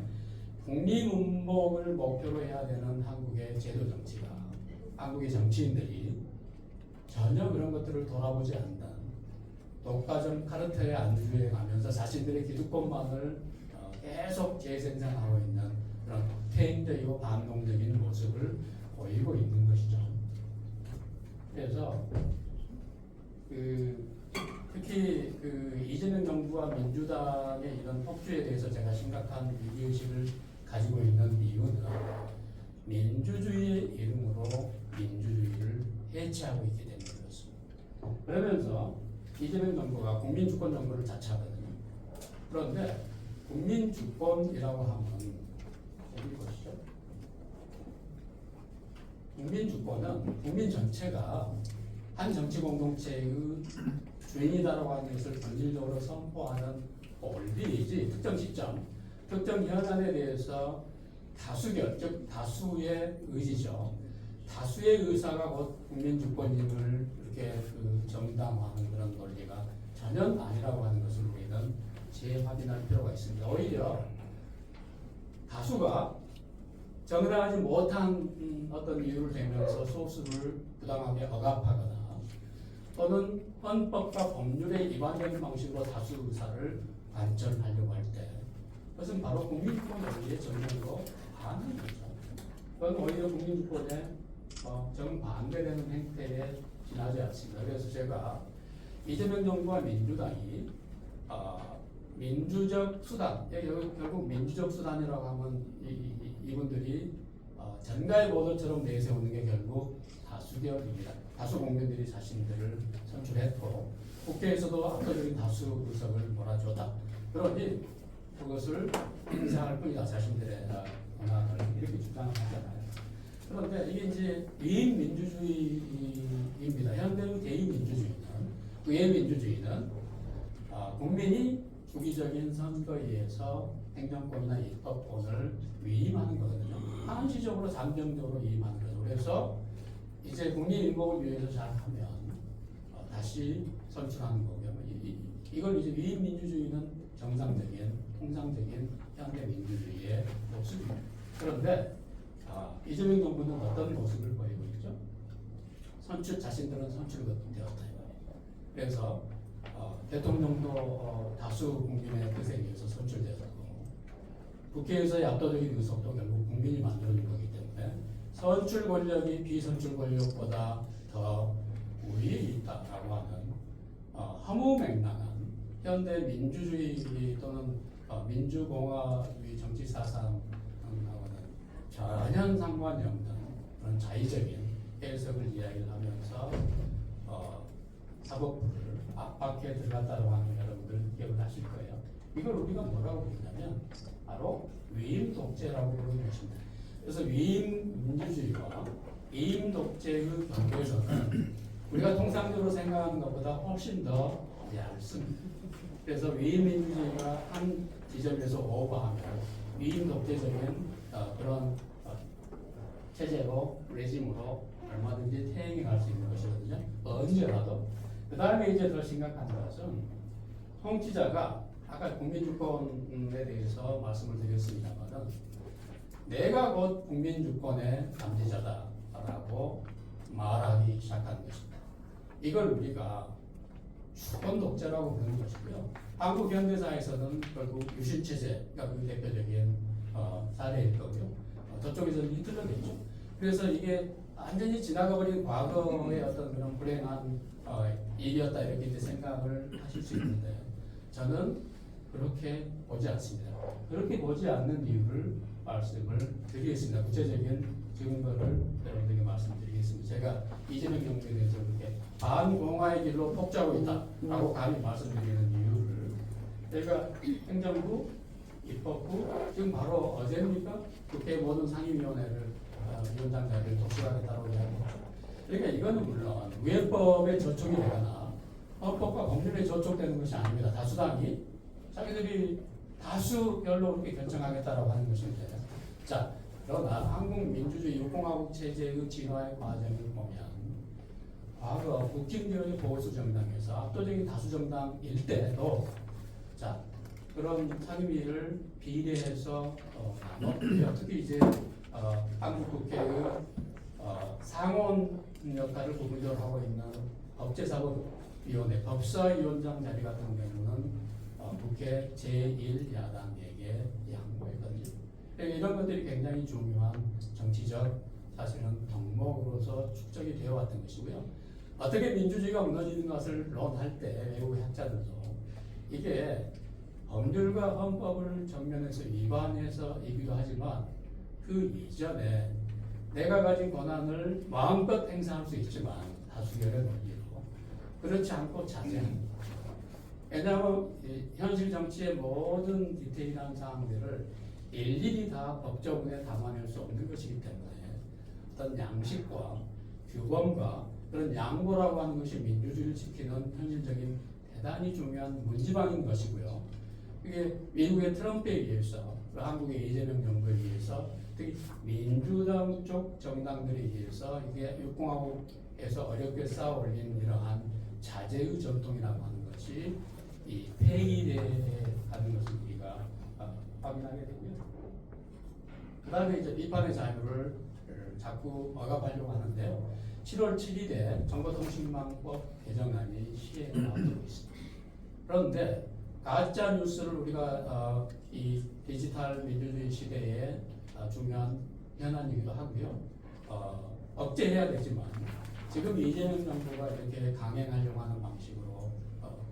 국민운복을 목표로 해야 되는 한국의 제도 정치가 한국의 정치인들이 전혀 그런 것들을 돌아보지 않는 독과점 카르텔에 안주해 가면서 자신들의 기득권만을 계속 재생산하고 있는 그런 퇴행적이고 반동적인 모습을 보이고 있는 것이죠. 그래서 특히 이재명 정부와 민주당의 이런 폭주에 대해서 제가 심각한 위기의식을 가지고 있는 이유는 민주주의의 이름으로 민주주의를 해체하고 있기 때문에 그렇습니다. 그러면서 이재명 정부가 국민주권 정부를 자처하거든요. 그런데 국민주권이라고 하면 어디 보시죠? 국민주권은 국민 전체가 한 정치 공동체의 주인이다라고 하는 것을 본질적으로 선포하는 권리이지 특정 시점, 특정 현안에 대해서 다수결, 즉 다수의 의지죠. 다수의 의사가 곧 국민주권임을 이렇게 정당화하는 그런 논리가 전혀 아니라고 하는 것을 우리는 재확인할 필요가 있습니다. 오히려 다수가 정당하지 못한 어떤 이유를 대면서 소수를 부당하게 억압하거나 또는 헌법과 법률에 위반되는 방식으로 다수 의사를 관철하려고 할 때 그것은 바로 국민주권 논리의 전면으로 반응이죠. 그건 오히려 국민주권에 정반대되는 행태에 지나지 않습니다. 그래서 제가 이재명 정부와 민주당이 민주적 수단, 결국 민주적 수단이라고 하면 이분들이 전가의 보도처럼 내세우는 게 결국 다수결입니다. 다수 국민들이 자신들을 선출했고 국회에서도 압도적인 다수 의석을 몰아줬다. 그러니 그것을 인상할 뿐이다. 자신들의 권한을 이렇게 주장하잖아요. 그런데 이게 이제 위임 민주주의입니다. 현대의 대의 민주주의는 의회 민주주의는 국민이 주기적인 선거에 의해서 행정권이나 입법권을 위임하는 거거든요. 한시적으로 잠정적으로 위임하는 거죠. 그래서 이제 국민 인복을 위해서 잘하면 다시 선출하는 거고요. 이걸 이제 위임 민주주의는 정상적인 통상적인 현대 민주주의의 모습입니다. 그런데 이재명 정부는 어떤 모습을 보이고 있죠? 자신들은 선출되었다. 그래서 대통령도 다수 국민의 뜻에 의해서 선출되었고 국회에서의 압도적인 의석도 결국 국민이 만들어준 거기 때문에 선출 권력이 비선출 권력보다 더 우위에 있다라고 하는 허무맹랑한 현대 민주주의 또는 민주공화주의 정치 사상하고는 전혀 상관이 없는 그런 자의적인 해석을 이야기를 하면서 사법부를 압박해 들어갔다고 하는 여러분들 기억을 하실 거예요. 이걸 우리가 뭐라고 부르냐면 바로 위임 독재라고 부르는 것입니다. 그래서 위임 민주주의와 위임 독재의 경계선은 우리가 통상적으로 생각하는 것보다 훨씬 더 얇습니다. 그래서 위임 민주주의가 한 지점에서 오버하면 위임 독재적인 그런 체제로 레짐으로 얼마든지 퇴행해 갈 수 있는 것이거든요. 언제라도. 그 다음에 이제 더 심각한 것은 통치자가 아까 국민주권에 대해서 말씀을 드렸습니다만은 내가 곧 국민주권의 감지자다라고 말하기 시작한 것입니다. 이걸 우리가 주권 독재라고 부르는 것이고요. 한국 현대사에서는 결국 유신 체제가 그 대표적인 사례일 거고요. 저쪽에서는 히틀러가 있죠. 그래서 이게 완전히 지나가버린 과거의 어떤 그런 불행한 일이었다 이렇게 이제 생각을 하실 수 있는데 저는 그렇게 보지 않습니다. 그렇게 보지 않는 이유를 말씀을 드리겠습니다. 구체적인 증거를 여러분들에게 말씀드리겠습니다. 제가 이재명 정부에 대해서 그렇게 반공화의 길로 폭주하고 있다라고 감히 말씀드리는 이유를 제가 행정부, 입법부, 지금 바로 어제입니까? 국회 모든 상임위원회를 위원장 자리를 독식하겠다고 이야기했죠. 그러니까 이거는 물론 위헌법에 저촉이 되거나 헌법과 법률에 저촉되는 것이 아닙니다. 다수당이 자기들이 다수결로 그렇게 결정하겠다라고 하는 것인데, 자 그러나 한국 민주주의 유공화국 체제의 진화의 과정을 보면 과거 국힘계열의 보수 정당에서 압도적인 다수 정당일 때도 자 그런 상임위를 비례해서 나눴고요. 특히 이제 한국 국회의 상원 역할을 부분적으로 하고 있는 법제사법위원회 법사위원장 자리 같은 경우는 국회 제1야당에게 양보했거든요. 이런 것들이 굉장히 중요한 정치적 사실은 덕목으로서 축적이 되어 왔던 것이고요. 어떻게 민주주의가 무너지는 것을 논할 때 외국 학자들도 이게 법률과 헌법을 정면에서 위반해서이기도 하지만 그 이전에 내가 가진 권한을 마음껏 행사할 수 있지만 다수결의 논리로 그렇지 않고 자제합니다. 왜냐하면 현실 정치의 모든 디테일한 사항들을 일일이 다 법조문에 담아낼 수 없는 것이기 때문에 어떤 양식과 규범과 그런 양보라고 하는 것이 민주주의를 지키는 현실적인 대단히 중요한 문지방인 것이고요. 이게 미국의 트럼프에 의해서 한국의 이재명 정부에 의해서 특히 민주당 쪽 정당들에 의해서 이게 육공화국에서 어렵게 쌓아 올린 이러한 자제의 전통이라고 하는 것이 이 폐기되는 것을 우리가 확인하게 되고요. 그 다음에 이제 비판의 자유를 자꾸 억압하려고 하는데요. 7월 7일에 정보통신망법 개정안이 시행에 나오고 있습니다. 그런데 가짜 뉴스를 우리가 이 디지털 민주주의 시대에 중요한 현안이기도 하고요. 억제해야 되지만 지금 이재명 정부가 이렇게 강행하려고 하는 방식으로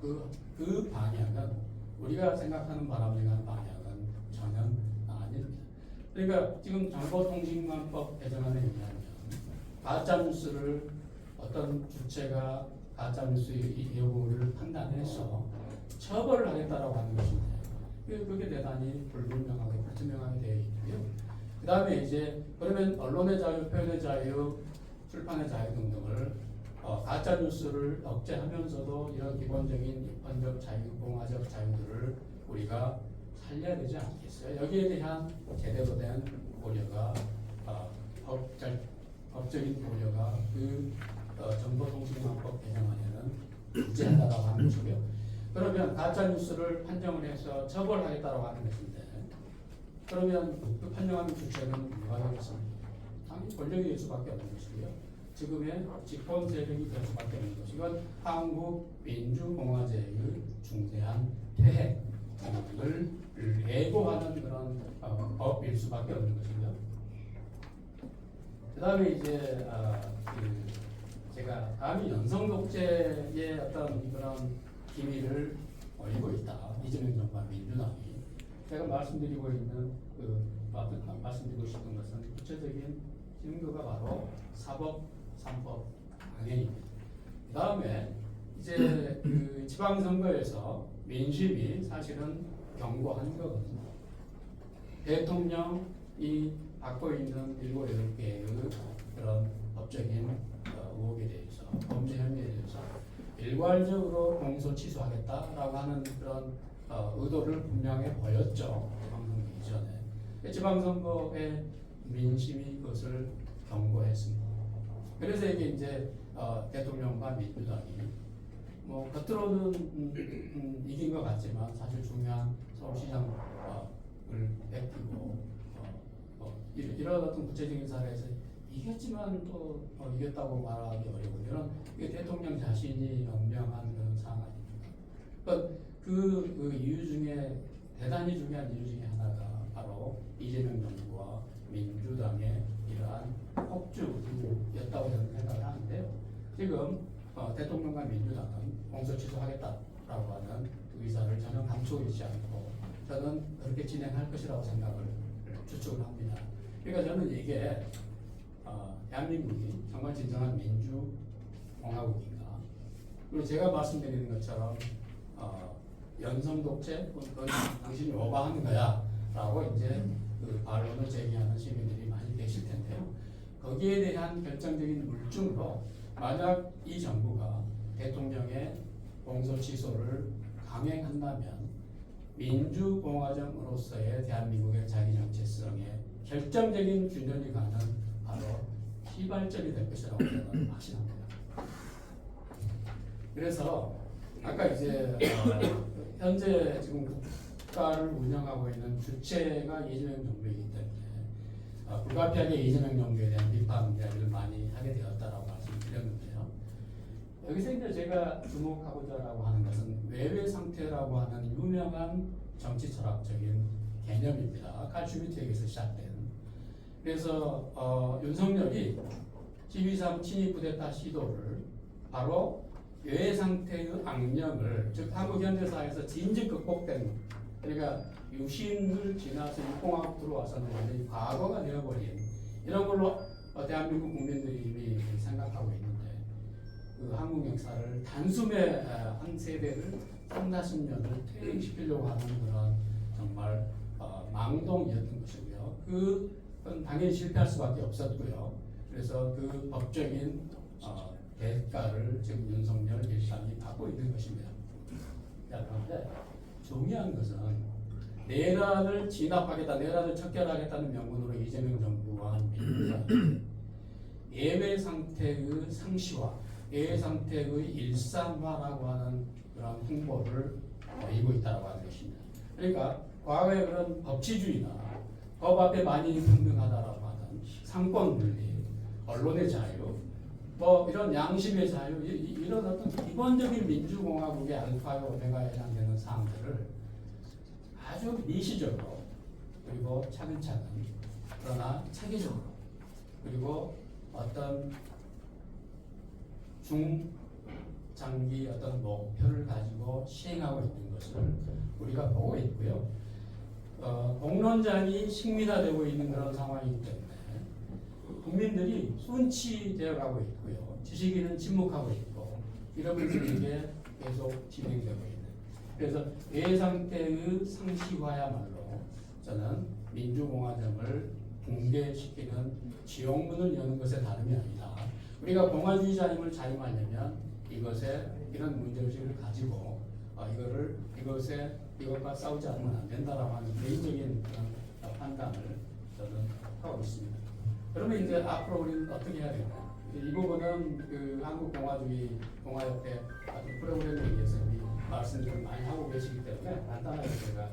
그 방향은 우리가 생각하는 바람직한 방향은 전혀 아닙니다. 그러니까 지금 정보통신망법 개정안에 의하면 가짜 뉴스를 어떤 주체가 가짜 뉴스의 여부를 판단해서 처벌을 하겠다라고 하는 것인데 그게 대단히 불분명하게 불투명하게 되어 있고요. 그 다음에 이제 그러면 언론의 자유, 표현의 자유, 출판의 자유 등등을 가짜 뉴스를 억제하면서도 이런 기본적인 입헌적 자유, 공화적 자유들을 우리가 살려야 되지 않겠어요? 여기에 대한 제대로 된 고려가 법적인 고려가 그 정보통신망법 개정안에는 부재하다라고 하는 것이고요. 그러면 가짜 뉴스를 판정을 해서 처벌하겠다라고 하는 것인데 그러면 그 판정하는 주체는 누가 되겠습니까? 당연히 권력이 될 수밖에 없는 것이고요. 지금의 집권 세력이 될 수밖에 없는 것이고 이건 한국 민주공화제의 중대한 폐해를 예고하는 그런 법일 수밖에 없는 것이고요. 그 다음에 이제 제가 감히 연성 독재의 어떤 그런 기미를 보이고 있다. 이재명 정부와 민주당이 제가 말씀드리고 있는 말씀드리고 싶은 것은 구체적인 증거가 바로 사법 3법 강행입니다. 그 다음에 이제 그 지방선거에서 민심이 사실은 경고한 거거든요. 대통령이 갖고 있는 7, 8개의 그런 법적인 의혹에 대해서 범죄 혐의에 대해서 일괄적으로 공소 취소하겠다라고 하는 그런 의도를 분명히 보였죠. 지방선거 이전에. 지방선거의 민심이 그것을 경고했습니다. 그래서 이게 이제 대통령과 민주당이 뭐 겉으로는 이긴 것 같지만 사실 중요한 서울시장을 뺏기고 이런 어떤 구체적인 사례에서 이겼지만 또 이겼다고 말하기 어려운 이런 이게 대통령 자신이 연명한 그런 상황 아닙니까? 그러니까 그 이유 중에 대단히 중요한 이유 중에 하나가 바로 이재명 정부와 민주당의 이러한 폭주였다고 저는 생각을 하는데요. 지금 대통령과 민주당은 공소 취소하겠다라고 하는 의사를 전혀 감추지 않고 저는 그렇게 진행할 것이라고 생각을 추측을 합니다. 그러니까 저는 이게 대한민국이 정말 진정한 민주공화국인가? 그리고 제가 말씀드리는 것처럼 연성 독재, 그건 당신이 오버하는 거야라고 이제 그 반론을 제기하는 시민들이 많이 계실 텐데요. 거기에 대한 결정적인 물증으로 만약 이 정부가 대통령의 공소 취소를 강행한다면 민주공화정으로서의 대한민국의 자기 정체성에 결정적인 균열이 가는 바로 휘발점이 될 것이라고 저는 확신합니다. 그래서 아까 이제 현재 지금 국가를 운영하고 있는 주체가 이재명 정부이기 때문에 불가피하게 이재명 정부에 대한 비판 이야기를 많이 하게 되었다라고 말씀드렸는데요. 여기서 이제 제가 주목하고자라고 하는 것은 외외 상태라고 하는 유명한 정치 철학적인 개념입니다. 칼 슈미트에게서 시작된. 그래서 윤석열이 12.3 친위 쿠데타 시도를 바로 외외 상태의 악령을 즉 한국 현대사에서 진즉 극복된 그러니까 유신을 지나서 육공화국 들어와서는 완전히 과거가 되어버린 이런 걸로 대한민국 국민들이 이미 생각하고 있는데 그 한국 역사를 단숨에 한 세대를 30-40년을 퇴행시키려고 하는 그런 정말 망동이었던 것이고요. 그건 당연히 실패할 수밖에 없었고요. 그래서 그 법적인 대가를 지금 윤석열 일당이 받고 있는 것입니다. 자, 그런데 중요한 것은 내란을 진압하겠다, 내란을 척결하겠다는 명분으로 이재명 정부와 민주당이 예외 상태의 상시화, 예외 상태의 일상화라고 하는 그런 홍보를 보이고 있다고 하는 것입니다. 그러니까 과거의 그런 법치주의나 법 앞에 만인이 평등하다라고 하는 상권 분리, 언론의 자유, 뭐 이런 양심의 자유, 이런 어떤 기본적인 민주공화국의 알파와 오메가에 해당되는 사항들을 아주 미시적으로 그리고 차근차근 그러나 체계적으로 그리고 어떤 중장기 어떤 목표를 가지고 시행하고 있는 것을 우리가 보고 있고요. 공론장이 식민화되고 있는 그런 상황이기 때문에 국민들이 순치되어 가고 있고요. 지식인은 침묵하고 있고 이러면서 이게 계속 진행되고 있는. 그래서 예상태의 상시화야말로 저는 민주공화정을 붕괴시키는 지옥문을 여는 것에 다름이 아니다. 우리가 공화주의자임을 자임하려면 이것에 이런 문제의식을 가지고 이것과 싸우지 않으면 안 된다라고 하는 개인적인 그런 판단을 저는 하고 있습니다. 그러면 이제 앞으로 우리는 어떻게 해야 되나? 이 부분은 그 한국공화주의 공화협회 같은 프로그램에 의해서 이미 말씀들을 많이 하고 계시기 때문에 간단하게 제가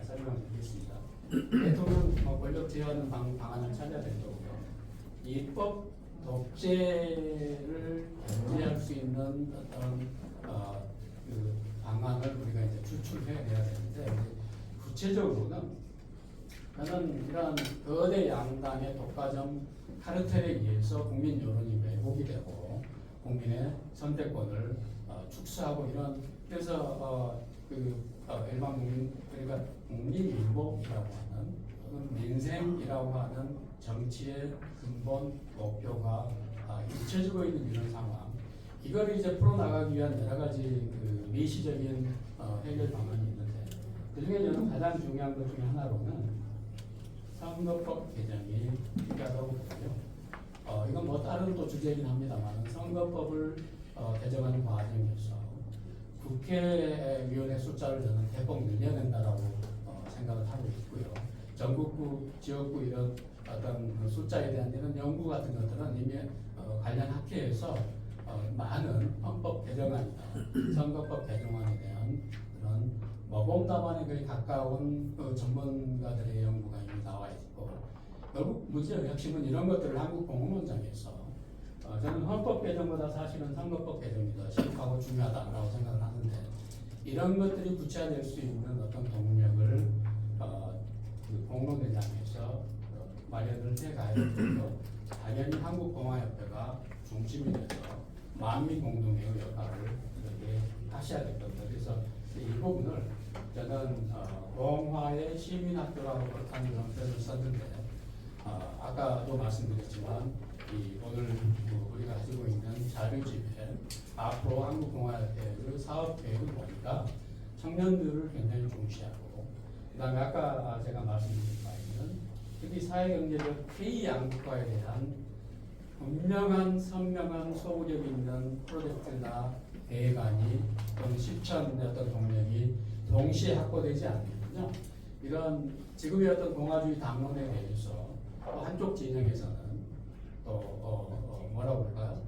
설명을 드리겠습니다. 대통령 권력 제한 방안을 찾아야 될 거고요. 입법 독재를 견제할 수 있는 어떤 그 방안을 우리가 이제 추출해내야 되는데 구체적으로는 저는 이런 거대 양당의 독과점 카르텔에 의해서 국민 여론이 왜곡이 되고 국민의 선택권을 축소하고 이런 그래서 일반 국민 그러니까 국민일복이라고 하는 또는 민생이라고 하는 정치의 근본 목표가 잊혀지고 있는 이런 상황 이걸 이제 풀어나가기 위한 여러 가지 그 미시적인 해결 방안이 있는데 그 중에 저는 가장 중요한 것 중에 하나로는 선거법 개정이 필요하다고 보고요. 이건 뭐 다른 또 주제이긴 합니다만 선거법을 개정하는 과정에서 국회의원의 숫자를 저는 대폭 늘려낸다라고 생각을 하고 있고요. 전국구, 지역구 이런 어떤 그 숫자에 대한 이런 연구 같은 것들은 이미 관련 학회에서 많은 헌법 개정안이나 선거법 개정안에 대한 그런 모범 답안에 거의 가까운 전문가들의 연구가 이미 나와 있고 결국 문제의 핵심은 이런 것들을 한국 공헌원장에서 저는 헌법 개정보다 사실은 선거법 개정이 더 시급하고 중요하다고 생각을 하는데 이런 것들이 구체화될 수 있는 어떤 동력을 그 공론회장에서 마련을 해가야 되고 당연히 한국공화협회가 중심이 돼서 만미 공동의 역할을 이렇게 하셔야 될 겁니다. 그래서 이 부분을 저는 공화의 시민학교라고 하는 그런 표현을 썼는데 아까도 말씀드렸지만 오늘 우리가 가지고 있는 자료집에 앞으로 한국공화협회의 사업 계획을 보니까 청년들을 굉장히 중시하고 그다음에 아까 제가 말씀드린 바에는 특히 사회경제적 피양극화에 대한 분명한 선명한 소구력 있는 프로젝트나 대안이 또는 실천의 어떤 동력이 동시에 확보되지 않는군요. 이런 지금의 어떤 공화주의 담론에 대해서 또 한쪽 진영에서는 또 뭐라고 할까요?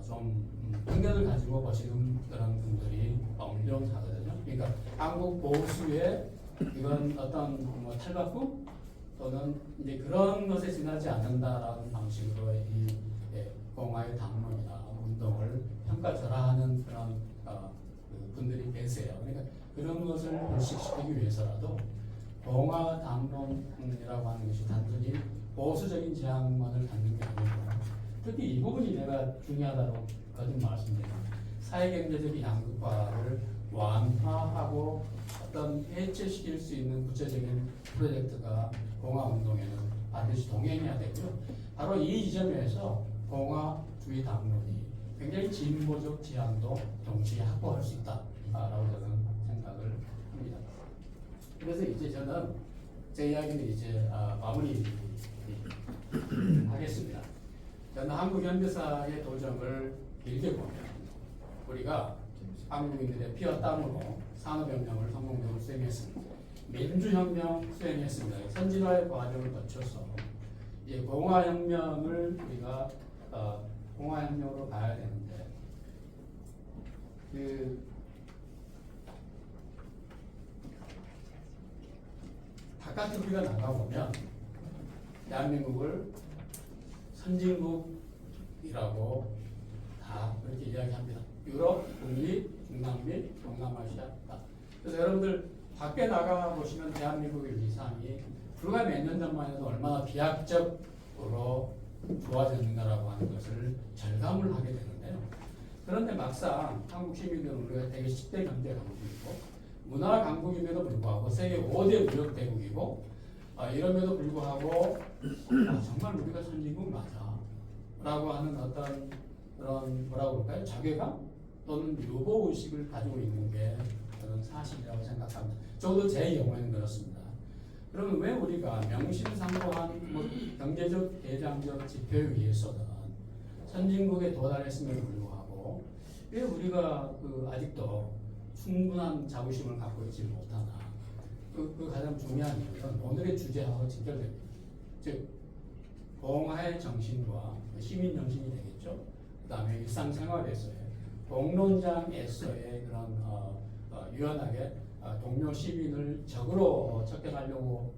좀 편견을 가지고 보시는 그런 분들이 엄청하거든요. 그러니까 한국 보수의 이건 어떤 뭐 탈바꿈 또는 이제 그런 것에 지나지 않는다라는 방식으로 이 공화의 담론이나 운동을 평가절하하는 그런 그 분들이 계세요. 그러니까 그런 것을 불식시키기 위해서라도 공화 담론이라고 하는 것이 단순히 보수적인 지향만을 갖는 게 아니고 특히 이 부분이 내가 중요하다고 거듭 말씀드립니다. 사회경제적 양극화를 완화하고 어떤 해체시킬 수 있는 구체적인 프로젝트가 공화운동에는 반드시 동행해야 되고요. 바로 이 지점에서 공화주의 담론이 굉장히 진보적 지향도 동시에 확보할 수 있다라고 저는 생각을 합니다. 그래서 이제 저는 제 이야기는 이제 마무리 하겠습니다. 저는 한국 현대사의 도정을 길게 보면 우리가 한국인들의 피와 땀으로 산업혁명을 성공적으로 수행했습니다. 민주혁명 수행했습니다. 선진화의 과정을 거쳐서 이 공화혁명을 우리가 공화혁명으로 가야 되는데 그 바깥 우리가 나가보면 대한민국을 선진국이라고 다 그렇게 이야기합니다. 유럽, 북미, 중남미, 동남아시아다. 그래서 여러분들 밖에 나가 보시면 대한민국의 위상이 불과 몇 년 전만 해도 얼마나 비약적으로 좋아졌는가라고 하는 것을 절감을 하게 되는데요. 그런데 막상 한국 시민들은 우리가 되게 10대 경제 강국이고 문화 강국임에도 불구하고 세계 5대 무역 대국이고 이럼에도 불구하고 정말 우리가 선진국 맞아 라고 하는 어떤 그런 뭐라고 할까요? 자괴감 또는 유보의식을 가지고 있는 게 저는 사실이라고 생각합니다. 저도 제 경우에는 그렇습니다. 그러면 왜 우리가 명심상고한 뭐 경제적 대장적 지표에 의해서는 선진국에 도달했음에도 불구하고 왜 우리가 아직도 충분한 자부심을 갖고 있지 못하나? 그 가장 중요한 이유는 오늘의 주제하고 직결됩니다. 즉 공화의 정신과 시민 정신이 되겠죠. 그다음에 일상생활에서의 공론장에서의 그런 유연하게 동료 시민을 적으로 척결하려고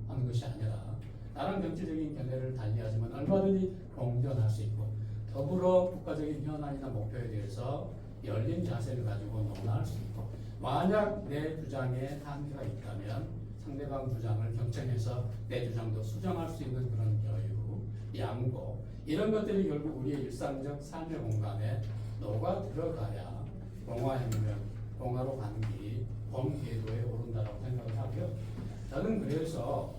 하는 것이 아니라 다른 정치적인 견해를 달리하지만 얼마든지 공존할 수 있고 더불어 국가적인 현안이나 목표에 대해서 열린 자세를 가지고 논의할 수 있고 만약 내 주장에 한계가 있다면 상대방 주장을 경청해서 내 주장도 수정할 수 있는 그런 여유, 양보 이런 것들이 결국 우리의 일상적 삶의 공간에 녹아 들어가야 공화혁명, 공화로 가는 길이 본 궤도에 오른다고 생각을 하고요. 저는 그래서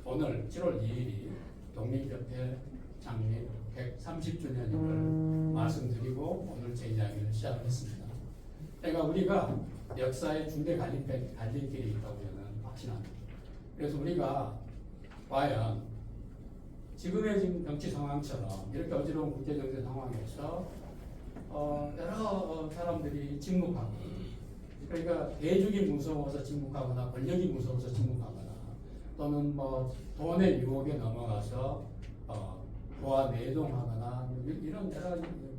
오늘 7월 2일이 독립협회 창립 130주년임을 말씀드리고 오늘 제 이야기를 시작했습니다. 그러니까 우리가 역사의 중대 갈림길이 있다고 저는 확신합니다. 그래서 우리가 과연 지금의 지금 정치 상황처럼 이렇게 어지러운 국제정세 상황에서 여러 사람들이 침묵하고 그러니까 대중이 무서워서 침묵하거나 권력이 무서워서 침묵하거나 또는 뭐 돈의 유혹에 넘어가서 보아 내동하거나 이런 여러 가지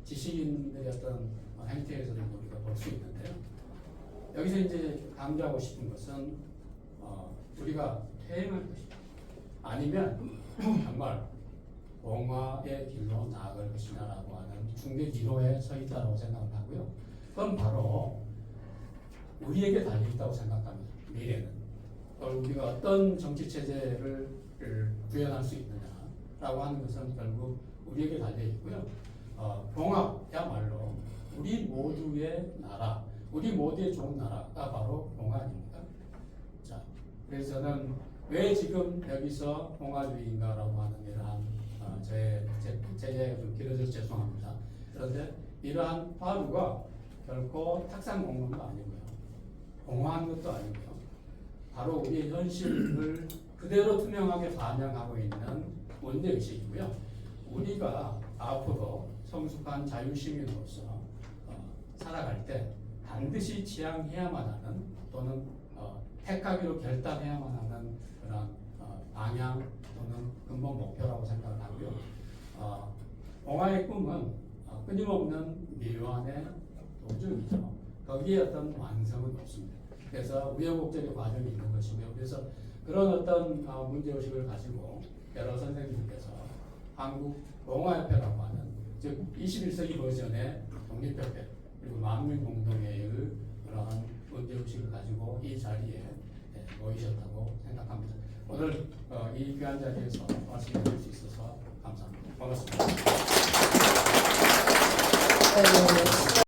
지식인들의 어떤 행태에서도 우리가 볼 수 있는데요. 여기서 이제 강조하고 싶은 것은 우리가 퇴행할 것이다. 아니면 정말 공화의 길로 나아갈 것이냐라고 하는 중대 기로에 서 있다고 생각을 하고요. 그건 바로 우리에게 달려 있다고 생각합니다. 미래는 우리가 어떤 정치 체제를 구현할 수 있느냐라고 하는 것은 결국 우리에게 달려 있고요. 공화야말로 우리 모두의 나라, 우리 모두의 좋은 나라가 바로 공화 아닙니까? 자, 그래서 저는 왜 지금 여기서 공화주의인가라고 하는 이러한 제 좀 길어져서 죄송합니다. 그런데 이러한 화두가 결코 탁상공론도 아니고요, 공허한 것도 아니고요, 바로 우리의 현실을 그대로 투명하게 반영하고 있는 문제의식이고요. 우리가 앞으로 성숙한 자유시민으로서 살아갈 때 반드시 지향해야만 하는 또는 택하기로 결단해야만 하는 그런 방향 또는 근본 목표라고 생각을 하고요. 공화의 꿈은 끊임없는 미완의 도전이죠. 거기에 어떤 완성은 없습니다. 그래서 우여곡절의 과정이 있는 것이고요. 그래서 그런 어떤 문제의식을 가지고 여러 선생님께서 한국 공화협회라고 하는, 즉 21세기 버전의 독립협회 그리고 만민공동회의 그러한 문제의식을 가지고 이 자리에 모이셨다고 생각합니다. 오늘 이 귀한 자리에서 말씀을 드릴 수 있어서 감사합니다. 고맙습니다. 네.